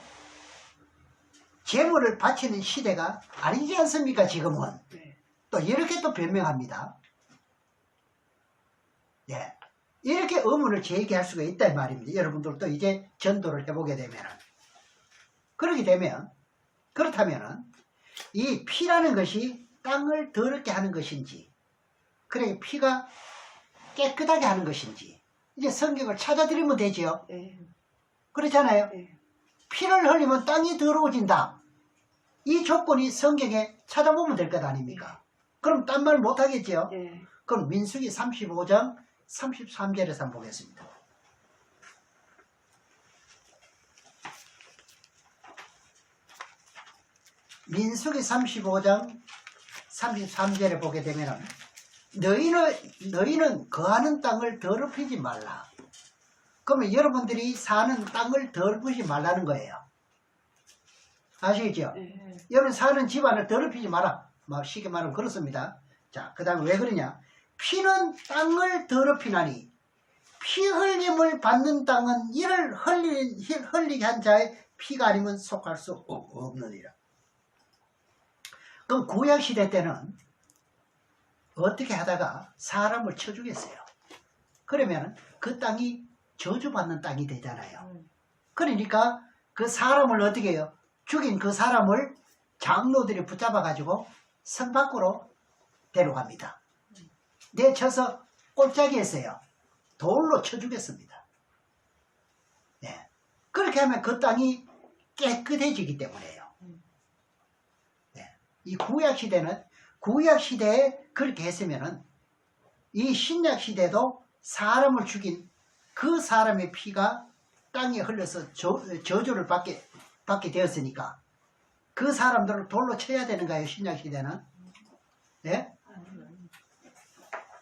제물을 바치는 시대가 아니지 않습니까? 지금은. 또 이렇게 또 변명합니다. 예. 이렇게 의문을 제기할 수가 있다 이 말입니다. 여러분들도 이제 전도를 해보게 되면은. 그렇게 되면, 그렇다면은 이 피라는 것이 땅을 더럽게 하는 것인지, 그래 피가 깨끗하게 하는 것인지, 이제 성경을 찾아드리면 되죠. 그렇잖아요. 피를 흘리면 땅이 더러워진다. 이 조건이 성경에 찾아보면 될 것 아닙니까? 그럼 딴 말 못하겠죠. 그럼 민수기 35장 33절에서 한번 보겠습니다. 민수기 35장 33절에 보게 되면 너희는 거하는 땅을 더럽히지 말라. 그러면 여러분들이 사는 땅을 더럽히지 말라는 거예요. 아시겠죠? 여러분 사는 집안을 더럽히지 마라. 쉽게 말하면 그렇습니다. 자, 그 다음에 왜 그러냐? 피는 땅을 더럽히나니 피 흘림을 받는 땅은 이를 흘리게 한 자의 피가 아니면 속할 수 없느니라. 그럼 구약시대 때는 어떻게 하다가 사람을 쳐 죽였어요. 그러면 그 땅이 저주받는 땅이 되잖아요. 그러니까 그 사람을 어떻게 해요? 죽인 그 사람을 장로들이 붙잡아 가지고 성 밖으로 데려갑니다. 내쳐서 꼴짝이 했어요. 돌로 쳐 죽였습니다. 네. 그렇게 하면 그 땅이 깨끗해지기 때문에요. 네. 이 구약시대는 구약시대에 그렇게 했으면은 이 신약시대도 사람을 죽인 그 사람의 피가 땅에 흘러서 저주를 받게 되었으니까 그 사람들을 돌로 쳐야 되는가요? 신약시대는? 네?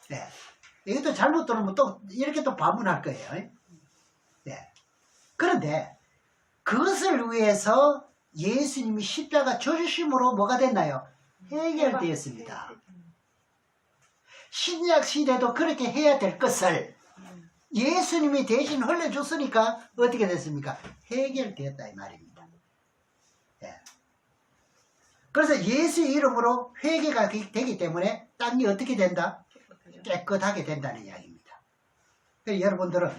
네. 이것도 잘못 들으면 또 이렇게 또 반문할 거예요. 네. 그런데 그것을 위해서 예수님이 십자가 져주심으로 뭐가 됐나요? 해결되었습니다. 신약 시대도 그렇게 해야 될 것을 예수님이 대신 흘려줬으니까 어떻게 됐습니까? 해결되었다 이 말입니다. 네. 그래서 예수 이름으로 회개가 되기 때문에 땅이 어떻게 된다? 깨끗하게 된다는 이야기입니다. 그래서 여러분들은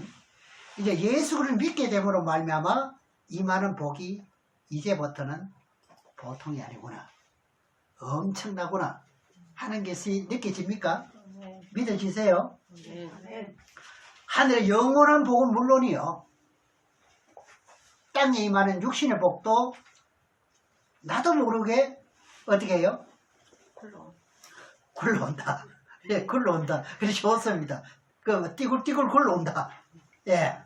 이제 예수를 믿게 됨으로 말미암아 임하는 복이 이제부터는 보통이 아니구나, 엄청나구나 하는 것이 느껴집니까? 믿어지세요? 하늘의 영원한 복은 물론이요, 땅에 임하는 육신의 복도 나도 모르게 어떻게 해요? 굴러온다. 예, 굴러온다. 그래서 좋습니다. 그 띠굴띠굴 굴러온다. 예.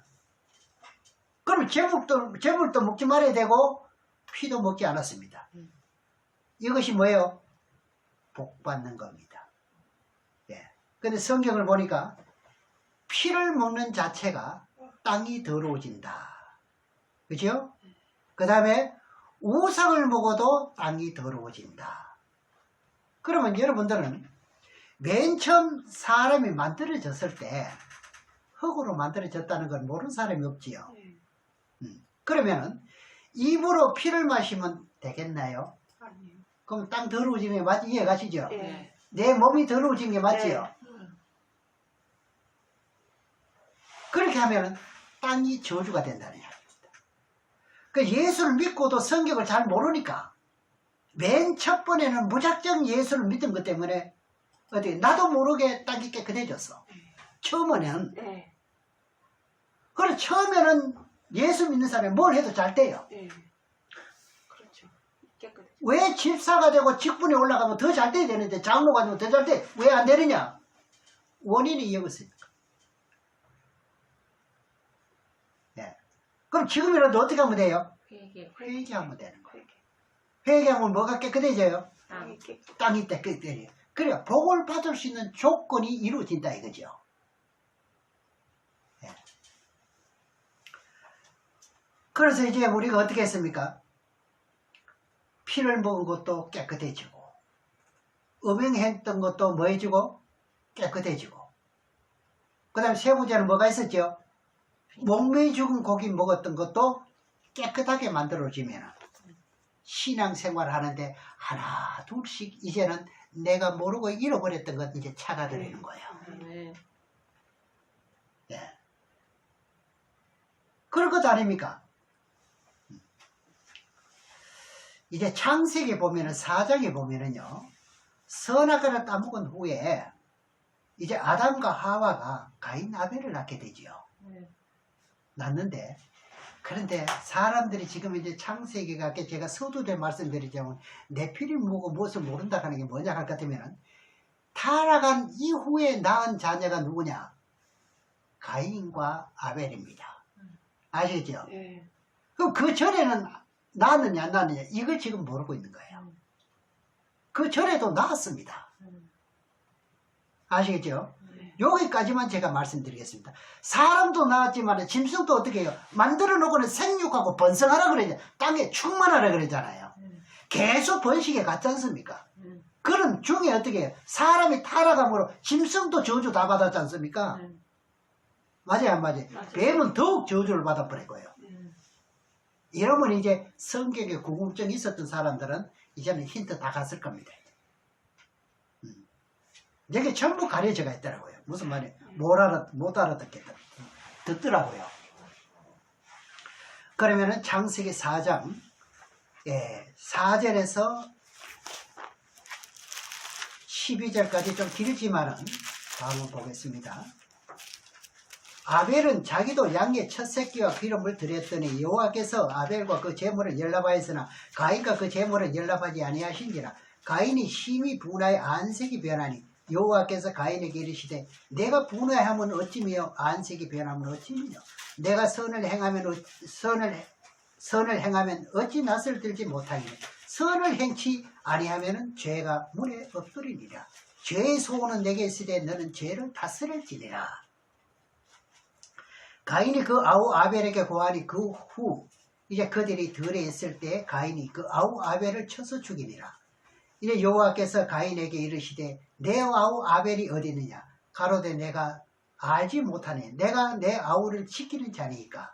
그럼 제물도 먹지 말아야 되고 피도 먹지 않았습니다. 이것이 뭐예요? 복 받는 겁니다. 예. 근데 성경을 보니까 피를 먹는 자체가 땅이 더러워진다. 그죠? 그 다음에 우상을 먹어도 땅이 더러워진다. 그러면 여러분들은 맨 처음 사람이 만들어졌을 때 흙으로 만들어졌다는 걸 모르는 사람이 없지요. 네. 그러면은 입으로 피를 마시면 되겠나요? 아니에요. 그럼 땅 더러워지는 게 이해 가시죠? 네. 내 몸이 더러워진 게 맞지요? 네. 그렇게 하면은 땅이 저주가 된다는 이야기입니다. 그 예수를 믿고도 성경을 잘 모르니까 맨 첫 번에는 무작정 예수를 믿은 것 때문에 어디 나도 모르게 땅이 깨끗해졌어. 처음에는. 네. 그래 처음에는 예수 믿는 사람이 뭘 해도 잘 돼요. 네. 그렇죠. 깨끗해. 왜 집사가 되고 직분에 올라가면 더 잘 돼야 되는데 장로가 되면 더 잘 돼? 왜 안 되느냐? 원인이 이거였으니까. 네. 그럼 지금이라도 어떻게 하면 돼요? 회개하면 되는 거예요. 회개하면 뭐가 깨끗해져요? 땅이 깨끗. 땅이 깨끗해져요. 그래요. 복을 받을 수 있는 조건이 이루어진다 이거죠. 네. 그래서 이제 우리가 어떻게 했습니까? 피를 먹은 것도 깨끗해지고 음행했던 것도 뭐해지고 깨끗해지고 그 다음에 세 번째는 뭐가 있었죠? 목매이 죽은 고기 먹었던 것도 깨끗하게 만들어지면 신앙생활을 하는데 하나 둘씩 이제는 내가 모르고 잃어버렸던 것 이제 찾아들이는 거예요. 네. 예. 그럴 것 아닙니까? 이제 창세기 보면은 4장에 보면은요 선악과를 따먹은 후에 이제 아담과 하와가 가인 아벨을 낳게 되지요. 낳는데 그런데 사람들이 지금 이제 창세기가 제가 서두에 말씀드리자면 네피림 뭐고 무엇을 모른다 하는 게 뭐냐 할 것 같으면 타락한 이후에 낳은 자녀가 누구냐? 가인과 아벨입니다. 아시겠죠? 네. 그럼 그 전에는 낳았느냐 안 낳았느냐 이걸 지금 모르고 있는 거예요. 그 전에도 낳았습니다. 아시겠죠? 네. 여기까지만 제가 말씀드리겠습니다. 사람도 낳았지만 짐승도 어떻게 해요? 만들어 놓고는 생육하고 번성하라 그러냐. 땅에 충만하라 그러잖아요. 계속 번식해 갔지 않습니까? 그런 중에 어떻게 해요? 사람이 타락함으로 짐승도 저주 다 받았지 않습니까? 맞아요 안 맞아요? 맞아요. 뱀은 더욱 저주를 받아버릴 거예요. 이러면 이제 성격에 궁금증이 있었던 사람들은 이제는 힌트 다 갔을 겁니다. 이게 전부 가려져가 있더라고요. 무슨 말이에요? 못 알아듣겠다. 듣더라고요. 그러면은 창세기 4장 4절에서 12절까지 좀 길지만은 다음을 보겠습니다. 아벨은 자기도 양의 첫 새끼와 기름을 드렸더니 여호와께서 아벨과 그 제물을 연락하였으나 가인과 그 제물을 연락하지 아니하신지라. 가인이 심히 분하여 안색이 변하니 여호와께서 가인에게 이르시되 내가 분하하면 어찌며 안색이 변하면 어찌며 내가 선을 행하면 어찌 낯을 들지 못하리니 선을 행치 아니하면 죄가 문에 엎드리니라. 죄의 소원은 내게 있으되 너는 죄를 다스릴지니라. 가인이 그 아우 아벨에게 고하니 그 후 이제 그들이 들에 있을 때 가인이 그 아우 아벨을 쳐서 죽이니라. 이제 여호와께서 가인에게 이르시되 내 아우 아벨이 어디 있느냐? 가로되 내가 알지 못하네. 내가 내 아우를 지키는 자니까.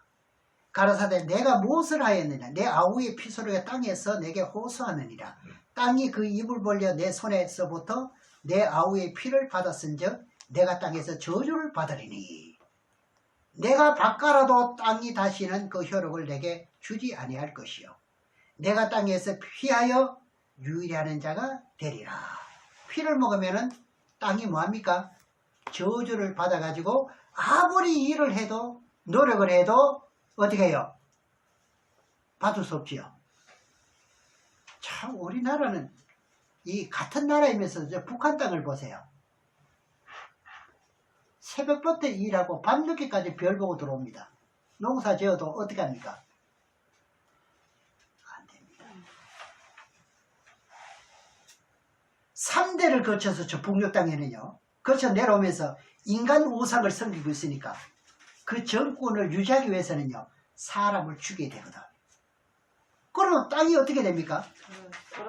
가로사대 내가 무엇을 하였느냐? 내 아우의 피소리가 땅에서 내게 호소하느니라. 땅이 그 입을 벌려 내 손에서부터 내 아우의 피를 받았은즉 내가 땅에서 저주를 받으리니. 내가 바꿔라도 땅이 다시는 그 효력을 내게 주지 아니할 것이요. 내가 땅에서 피하여 유일하는 자가 되리라. 피를 먹으면은 땅이 뭐합니까? 저주를 받아가지고 아무리 일을 해도 노력을 해도 어떻게 해요? 받을 수 없지요. 참 우리나라는 이 같은 나라이면서 저 북한 땅을 보세요. 새벽부터 일하고 밤늦게까지 별 보고 들어옵니다. 농사 지어도 어떻게 합니까? 안 됩니다. 3대를 거쳐서 저 북녘 땅에는요. 거쳐 내려오면서 인간 우상을 섬기고 있으니까 그 정권을 유지하기 위해서는요. 사람을 죽여야 되거든. 그러면 땅이 어떻게 됩니까?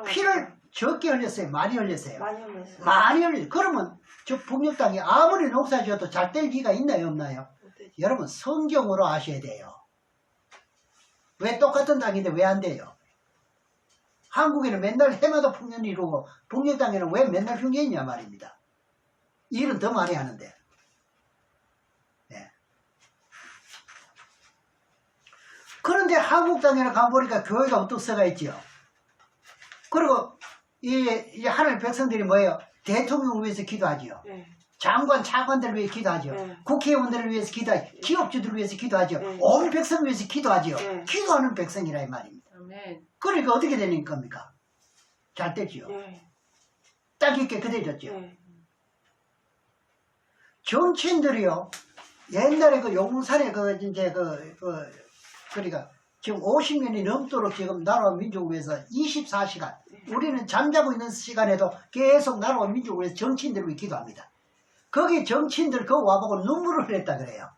피를 적게 흘렸어요? 많이 흘렸어요? 많이 흘렸어요. 많이 흘렸어요. 그러면 저 북녘 땅이 아무리 농사 지어도 잘 될 리가 있나요? 없나요? 되지. 여러분 성경으로 아셔야 돼요. 왜 똑같은 땅인데 왜 안 돼요? 한국에는 맨날 해마다 풍년이 이루고 북녘 땅에는 왜 맨날 흉년이냐 말입니다. 일은 더 많이 하는데. 네. 그런데 한국 땅에는 가보니까 교회가 우뚝 서가 있지요. 그리고 이 하늘 백성들이 뭐예요? 대통령을 위해서 기도하지요. 네. 장관, 차관들을 위해 기도하죠. 네. 국회의원들을 위해서 기도하죠. 기업주들을 위해서 기도하죠. 네. 온 백성을 위해서 기도하죠. 네. 기도하는 백성이라 이 말입니다. 아멘. 그러니까 어떻게 되는 겁니까? 잘 되지요. 네. 딱 있게 그대졌죠. 네. 정치인들이요. 옛날에 그 용산에 그러니까 지금 50년이 넘도록 지금 나라와 민족을 위해서 24시간 우리는 잠자고 있는 시간에도 계속 나라와 민족을 위해서 정치인들을 위해 기도합니다. 거기 정치인들 그거 와보고 눈물을 흘렸다 그래요.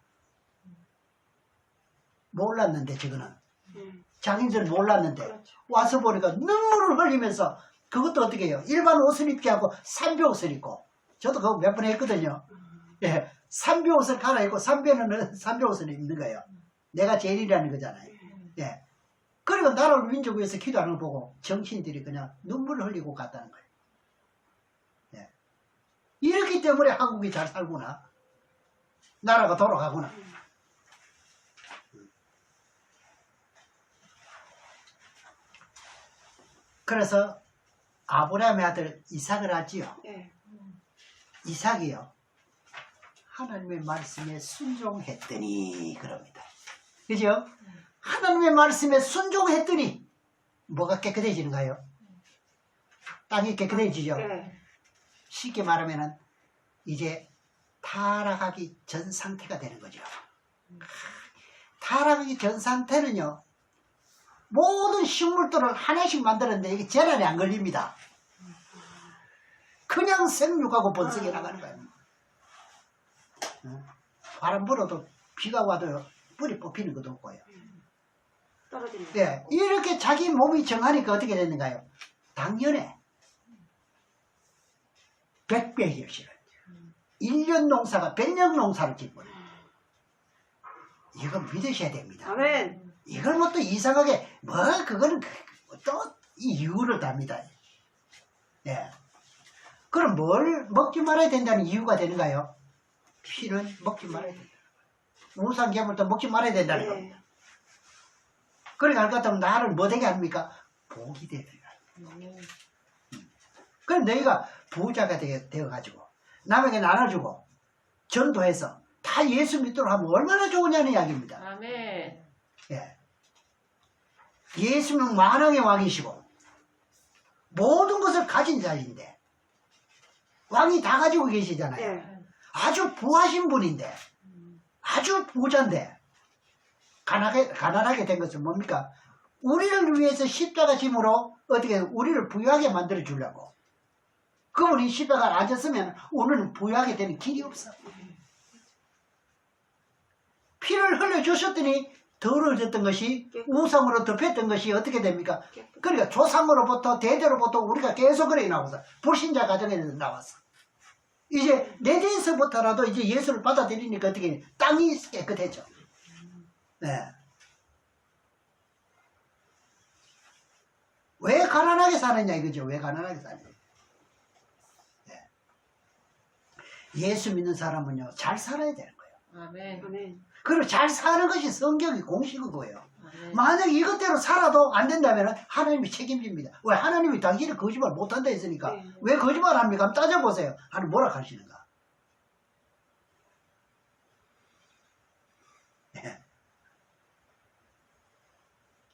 몰랐는데 저거는 장인들은 몰랐는데 그렇죠. 와서 보니까 눈물을 흘리면서 그것도 어떻게 해요? 일반 옷을 입지 않고 삼배 옷을 입고 저도 그거 몇 번 했거든요. 예, 삼배 옷을 갈아입고 삼배 옷을 입는 거예요. 내가 제일이라는 거잖아요. 예. 그리고 나라를 민족을 위해서 기도하는 걸 보고 정치인들이 그냥 눈물을 흘리고 갔다는 거예요. 예. 이렇기 때문에 한국이 잘 살구나. 나라가 돌아가구나. 그래서 아브라함의 아들 이삭을 하지요. 네. 이삭이요. 하나님의 말씀에 순종했더니 그럽니다. 그죠? 하나님의 말씀에 순종했더니 뭐가 깨끗해지는가요? 땅이 깨끗해지죠. 네. 쉽게 말하면 이제 타락하기 전 상태가 되는 거죠. 타락하기 전 상태는요. 모든 식물들을 하나씩 만들었는데 이게 재난이 안 걸립니다. 그냥 생육하고 번성해 나가는 거예요. 바람 불어도 비가 와도 뿌리 뽑히는 것도 없고요. 떨어지는 거. 네, 이렇게 자기 몸이 정하니까 어떻게 되는가요? 당연에 100배의 결실을 1년 농사가 100년 농사를 짓고 이건 믿으셔야 됩니다. 아멘. 이걸 뭐 또 이상하게 그거는 또 이 이유를 답니다. 네. 그럼 뭘 먹지 말아야 된다는 이유가 되는가요? 피는 먹지 말아야 된다. 우상괴물도 먹지 말아야 된다는 겁니다. 그러니까 할 것 같으면 나를 뭐 되게 합니까? 복이 되게 합니다. 그럼 너희가 부자가 되어가지고 남에게 나눠주고 전도해서 다 예수 믿도록 하면 얼마나 좋으냐는 이야기입니다. 아멘. 예. 예수는 만왕의 왕이시고 모든 것을 가진 자인데 왕이 다 가지고 계시잖아요. 네. 아주 부하신 분인데 아주 부자인데 가난하게 된 것은 뭡니까? 우리를 위해서 십자가 짐으로 어떻게 우리를 부유하게 만들어 주려고 그분이 십자가에 앉았으면 우리는 부유하게 되는 길이 없어. 피를 흘려주셨더니 더러워졌던 것이 우상으로 덮였던 것이 어떻게 됩니까? 그러니까 조상으로부터 대대로부터 우리가 계속 그래 나와서 불신자 가정에서 나왔어. 이제 내 데에서부터라도 이제 예수를 받아들이니까 어떻게 땅이 깨끗해져. 네. 왜 가난하게 사느냐 이거죠. 왜 가난하게 사느냐. 네. 예수 믿는 사람은요 잘 살아야 되는 거예요. 아멘. 아멘. 그리고 잘 사는 것이 성경의 공식이고요. 아멘. 만약 이것대로 살아도 안 된다면 하나님이 책임집니다. 왜? 하나님이 당신이 거짓말 못한다 했으니까 네. 왜 거짓말 합니까? 한번 따져보세요. 하나님 뭐라 하시는가? 네.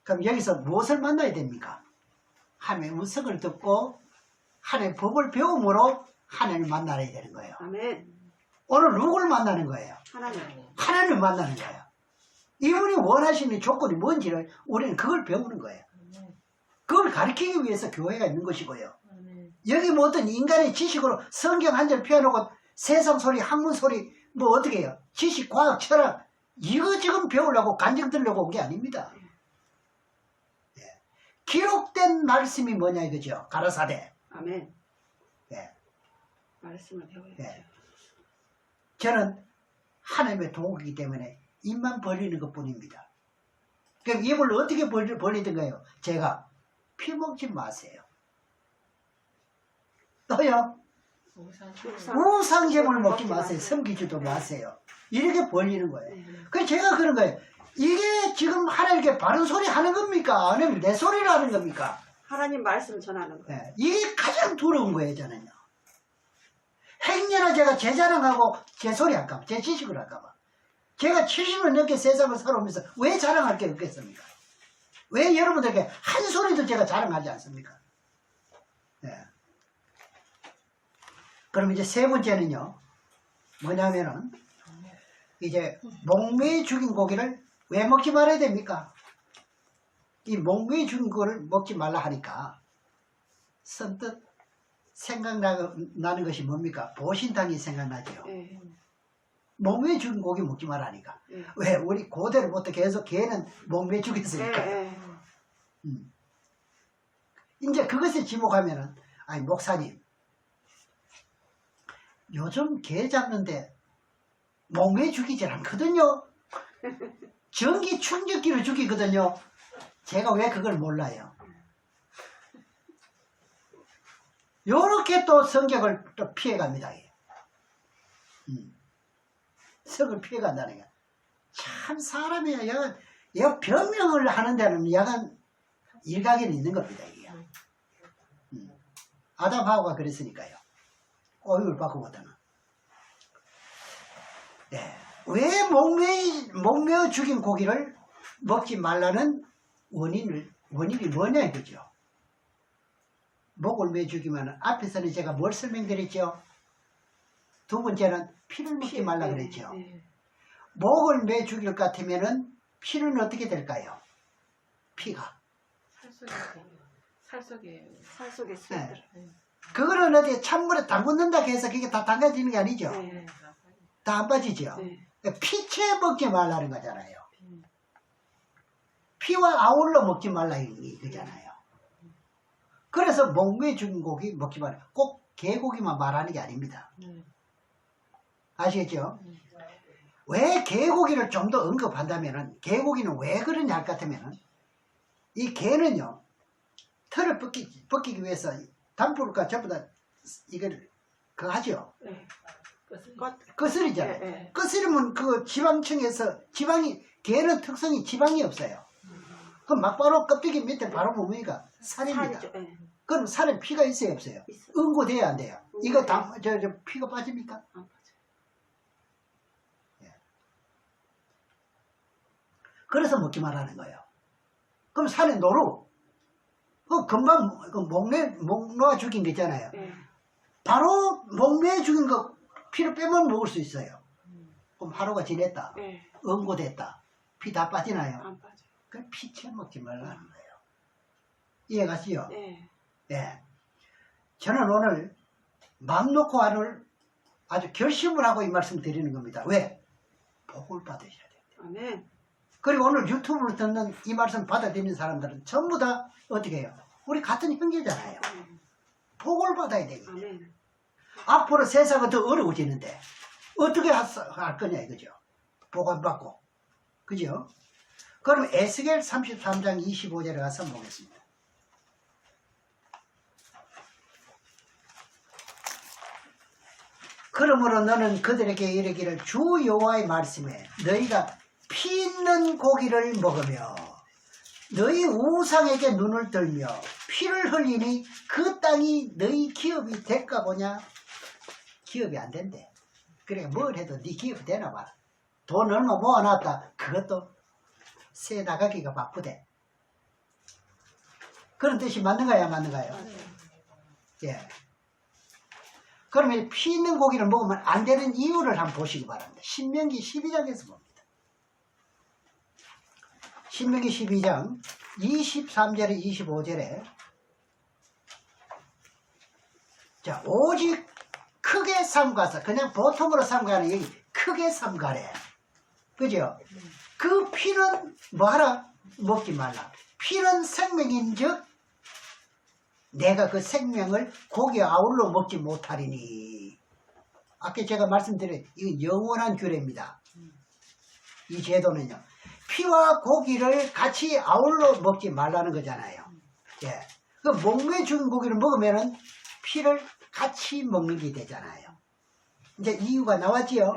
그럼 여기서 무엇을 만나야 됩니까? 하나님의 음성을 듣고 하나님의 법을 배움으로 하나님을 만나야 되는 거예요. 아멘. 오늘 누구를 만나는 거예요? 하나님. 하나님을 만나는 거예요. 이분이 원하시는 조건이 뭔지를 우리는 그걸 배우는 거예요. 그걸 가르치기 위해서 교회가 있는 것이고요. 여기 뭐 어떤 인간의 지식으로 성경 한 절 펴놓고 세상 소리, 학문 소리, 뭐 어떻게 해요? 지식, 과학, 철학 이거 지금 배우려고 간증 들려고 온 게 아닙니다. 예. 기록된 말씀이 뭐냐 이거죠. 가라사대. 아멘. 예. 말씀을 배워야죠. 예. 저는 하나님의 도구이기 때문에 입만 벌리는 것 뿐입니다. 그럼 입을 어떻게 벌리던가요? 제가 피 먹지 마세요. 또요? 우상제물 먹지 마세요. 섬기지도 마세요. 이렇게 벌리는 거예요. 그래서 제가 그런 거예요. 이게 지금 하나님께 바른 소리 하는 겁니까? 아니면 내 소리를 하는 겁니까? 하나님 말씀을 전하는 거예요. 네, 이게 가장 두려운 거예요, 저는요. 행여나 제가 제 자랑하고 제 소리 할까봐, 제 지식을 할까봐. 제가 70년 넘게 세상을 살아오면서 왜 자랑할 게 없겠습니까? 왜 여러분들에게 한 소리도 제가 자랑하지 않습니까? 네. 그럼 이제 세 번째는요, 뭐냐면은, 이제 목매에 죽인 고기를 왜 먹지 말아야 됩니까? 이 목매에 죽인 고기를 먹지 말라 하니까 선뜻 생각나는 것이 뭡니까? 보신탕이 생각나죠. 네. 목매에 죽인 고기 먹지 말라니까. 네. 왜? 우리 고대로부터 계속 개는 목매에 죽였으니까. 네. 이제 그것에 지목하면은, 아니 목사님, 요즘 개 잡는데 목매에 죽이질 않거든요. 전기 충격기로 죽이거든요. 제가 왜 그걸 몰라요? 요렇게 또 성격을 또 피해갑니다. 성을 피해간다는 게. 참 사람이 약간 변명을 하는 데는 약간 일각에는 있는 겁니다. 이게. 아담하고가 그랬으니까요. 오육을 바꾸거든요. 네. 왜 목매어 죽인 고기를 먹지 말라는 원인이 뭐냐 이거죠. 목을 매 죽이면 앞에서는 제가 뭘 설명드렸죠? 두 번째는 피를 먹지 말라 그랬죠. 목을 매 죽일 것 같으면은 피는 어떻게 될까요? 피가 살 속에 네. 그거는 어디 찬물에 담궜는다 해서 그게 다 담가지는 게 아니죠. 네. 다 안 빠지죠. 네. 피채 먹지 말라는 거잖아요. 피와 아울러 먹지 말라 이거잖아요. 그래서 목매에 죽인 고기 먹지 말아요. 꼭 개고기만 말하는 게 아닙니다. 아시겠죠? 왜 개고기를 좀 더 언급한다면은, 개고기는 왜 그러냐 할 것 같으면은, 이 개는요, 털을 벗기기 위해서 단풀과 전부 다 이걸 그거 하죠. 거스리잖아요. 네. 거스리면 그 지방층에서 개는 특성이 지방이 없어요. 그럼 막바로 껍데기 밑에 바로 보니까 살입니다. 그럼 살에 피가 있어요, 없어요? 응고돼야 안 돼요. 이거 저 피가 빠집니까? 안 빠져. 예. 그래서 먹지 말라는 거예요. 그럼 살에 노루. 금방 목 놓아 죽인 거 있잖아요. 바로 목매에 죽인 거 피를 빼면 먹을 수 있어요. 그럼 하루가 지냈다. 응고됐다. 피 다 빠지나요? 안 빠져. 그럼 피채 먹지 말라는 거예요. 이해가시죠? 네. 저는 오늘 맘 놓고 아주 결심을 하고 이 말씀 드리는 겁니다. 왜? 복을 받으셔야 돼요. 아멘. 그리고 오늘 유튜브를 듣는 이 말씀 받아들이는 사람들은 전부 다 어떻게 해요? 우리 같은 형제잖아요. 복을 받아야 되거든요. 아멘. 앞으로 세상은 더 어려워지는데 어떻게 할 거냐 이거죠. 복 안 받고. 그죠? 그럼 에스겔 33장 25절에 가서 보겠습니다. 그러므로 너는 그들에게 이르기를 주 여호와의 말씀에 너희가 피 있는 고기를 먹으며 너희 우상에게 눈을 들며 피를 흘리니 그 땅이 너희 기업이 될까 보냐? 기업이 안 된대. 그러니까 뭘 해도 네 기업이 되나 봐. 돈 얼마 모아놨다. 그것도 새 나가기가 바쁘대. 그런 뜻이 맞는가요? 안 맞는가요? 예. 그러면 피 있는 고기를 먹으면 안 되는 이유를 한번 보시기 바랍니다. 신명기 12장에서 봅니다. 신명기 12장 23절에 25절에 자, 오직 크게 삼가서 그냥 보통으로 삼가는 여기 크게 삼가래. 그죠? 그 피는 뭐하라? 먹지 말라. 피는 생명인즉 내가 그 생명을 고기에 아울러 먹지 못하리니. 아까 제가 말씀드린 이건 영원한 규례입니다. 이 제도는요. 피와 고기를 같이 아울러 먹지 말라는 거잖아요. 예. 그 목매 죽은 고기를 먹으면은 피를 같이 먹는 게 되잖아요. 이제 이유가 나왔지요.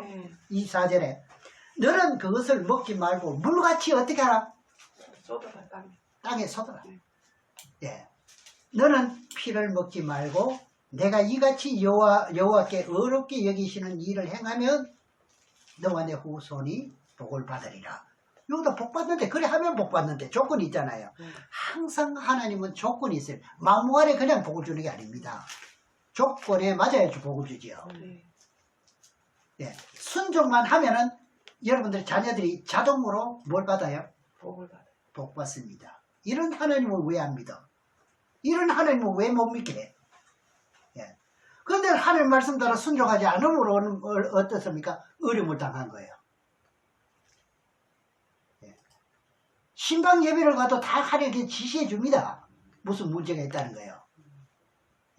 이 4절에. 너는 그것을 먹지 말고 물같이 어떻게 하라? 쏟아라 땅에. 땅에 쏟아라. 예. 너는 피를 먹지 말고 내가 이같이 여호와께 어렵게 여기시는 일을 행하면 너와 내 후손이 복을 받으리라. 여기다 복 받는데 그래 하면 복 받는데 조건이 있잖아요. 항상 하나님은 조건이 있어요. 마음만에 그냥 복을 주는 게 아닙니다. 조건에 맞아야지 복을 주지요. 예. 순종만 하면은 여러분들 자녀들이 자동으로 뭘 받아요? 복을 받아요. 복 받습니다. 이런 하나님을 왜 안 믿어? 이런 하나님을 왜 못 믿게? 예. 그런데 하나님 말씀 따라 순종하지 않으므로 어떻습니까? 어려움을 당한 거예요. 예. 신방 예배를 가도 다 하나님께 지시해 줍니다. 무슨 문제가 있다는 거예요.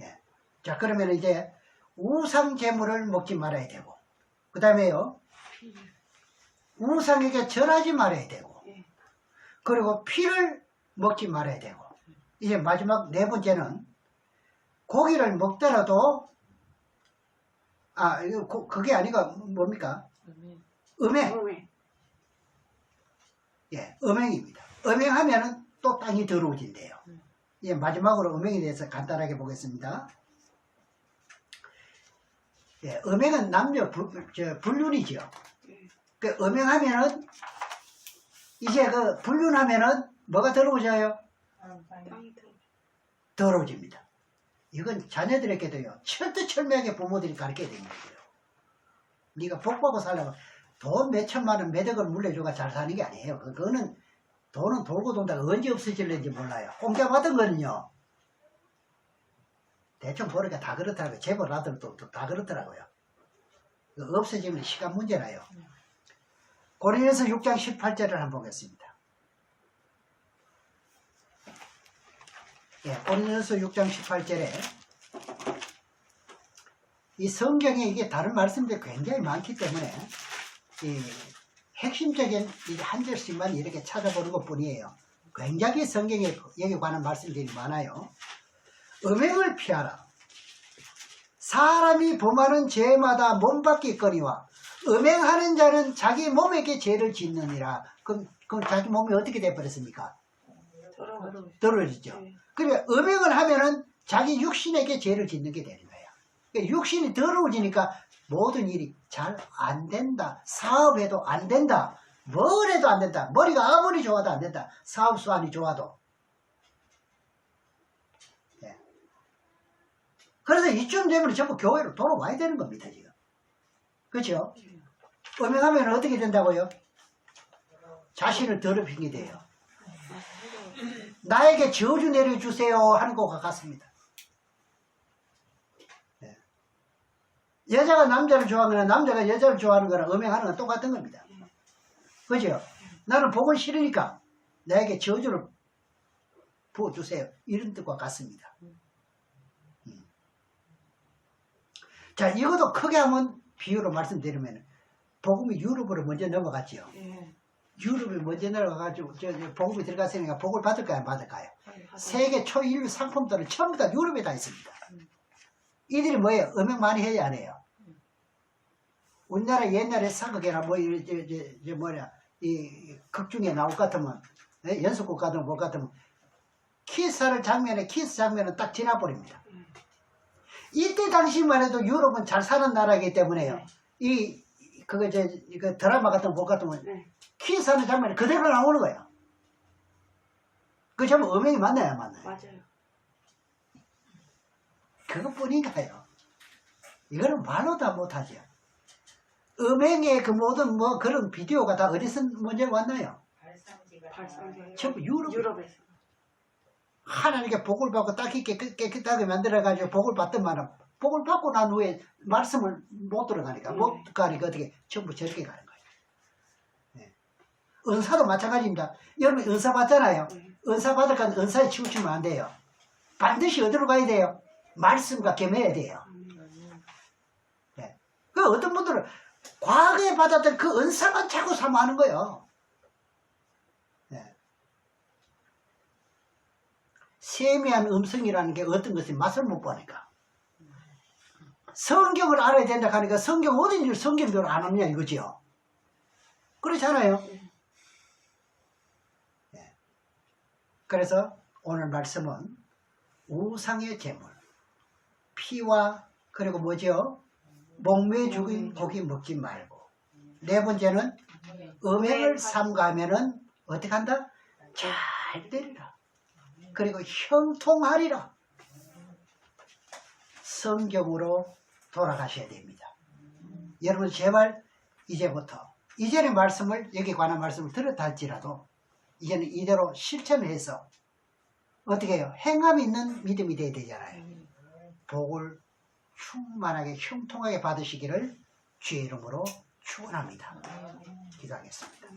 예. 자, 그러면 이제 우상 제물을 먹지 말아야 되고, 그 다음에요, 우상에게 절하지 말아야 되고, 그리고 피를 먹지 말아야 되고, 이제 마지막 네 번째는 고기를 먹더라도 그게 아니가 뭡니까? 음행. 예, 음행입니다. 음행하면은 또 땅이 더러워진대요. 이제 마지막으로 음행에 대해서 간단하게 보겠습니다. 예, 음행은 남녀 불륜이죠. 그 음행하면은 이제 그 불륜하면은 뭐가 더러워져요? 더러워집니다. 이건 자녀들에게도요, 철두철미하게 부모들이 가르쳐야 되는 거예요. 네가 복받고 살려면 돈 몇 천만 원, 몇 억을 물려줘가 잘 사는 게 아니에요. 그거는 돈은 돌고 돈다가 언제 없어질는지 몰라요. 공짜 받은 거는요, 대충 보니까 다 그렇더라고요. 재벌 아들도 다 그렇더라고요. 없어지면 시간 문제라요. 고린도서 6장 18절을 한번 보겠습니다. 예, 고린도서 6장 18절에 이 성경에 이게 다른 말씀들이 굉장히 많기 때문에 이 핵심적인 한 절씩만 이렇게 찾아보는 것 뿐이에요. 굉장히 성경에 여기 관한 말씀들이 많아요. 음행을 피하라. 사람이 범하는 죄마다 몸밖이거니와 음행하는 자는 자기 몸에게 죄를 짓느니라. 그럼 자기 몸이 어떻게 돼버렸습니까? 더러워지죠. 그러니까 음행을 하면은 자기 육신에게 죄를 짓는 게 되는 거예요. 그러니까 육신이 더러워지니까 모든 일이 잘 안 된다. 사업해도 안 된다. 뭘 해도 안 된다. 머리가 아무리 좋아도 안 된다. 사업 수완이 좋아도. 예. 그래서 이쯤 되면 전부 교회로 돌아와야 되는 겁니다, 지금. 그렇죠? 음행하면 어떻게 된다고요? 자신을 더럽히게 돼요. 나에게 저주 내려주세요 하는 것과 같습니다. 네. 여자가 남자를 좋아하는 거나 남자가 여자를 좋아하는 거나 음행하는 건 똑같은 겁니다. 그죠? 나는 복을 싫으니까 나에게 저주를 부어주세요. 이런 뜻과 같습니다. 자, 이것도 크게 한번 비유로 말씀드리면 복음이 유럽으로 먼저 넘어갔지요. 유럽에 먼저 내려가가지고 복음이 들어갔으니까 복을 받을까요? 안 받을까요? 세계 초인류 상품들은 전부 다 유럽에 다 있습니다. 이들이 뭐예요? 음행 많이 해야 안 해요? 우리나라 옛날에 사극이나 이 극 중에 나올 것 같으면, 연속극 같으면 볼 것 같으면 키스 장면은 딱 지나버립니다. 이때 당시만 해도 유럽은 잘 사는 나라이기 때문에요. 그거 드라마 같은 거 볼 것 같으면 키스하는 장면이 그대로 나오는 거예요. 그 전부 음행이 맞나요, 안 맞나요? 맞아요. 그것뿐인가요? 이거는 말로 다 못하죠. 음행의 그 모든 그런 비디오가 다 어디서 먼저 왔나요? 발상지가 전부 유럽에서. 하나님께 복을 받고 깨끗하게 만들어가지고 복을 받더만은 복을 받고 난 후에 말씀을 못 들어가니까 못 가니까 어떻게 전부 저렇게 가는 거예요. 네. 은사도 마찬가지입니다. 여러분 은사 받잖아요. 은사 받을까 은사에 치우치면 안 돼요. 반드시 어디로 가야 돼요? 말씀과 겸해야 돼요. 네. 그 그 어떤 분들은 과거에 받았던 그 은사만 자꾸 사모하는 거예요. 네. 세미한 음성이라는 게 어떤 것이 맛을 못 보니까. 성경을 알아야 된다 하니까 성경 어딘지 성경대로 안 하느냐 이거지요. 그렇잖아요. 네. 그래서 오늘 말씀은 우상의 제물, 피와 그리고 뭐죠? 목매어 죽인 고기 먹지 말고. 네 번째는 음행을 삼가하면은 어떻게 한다? 잘 되리라. 그리고 형통하리라. 성경으로 돌아가셔야 됩니다. 여러분 제발 이제부터 이전의 말씀을 여기 관한 말씀을 들었다 할지라도 이제는 이대로 실천해서 어떻게 해요? 행함 있는 믿음이 돼야 되잖아요. 복을 충만하게 형통하게 받으시기를 주의 이름으로 축원합니다. 기도하겠습니다.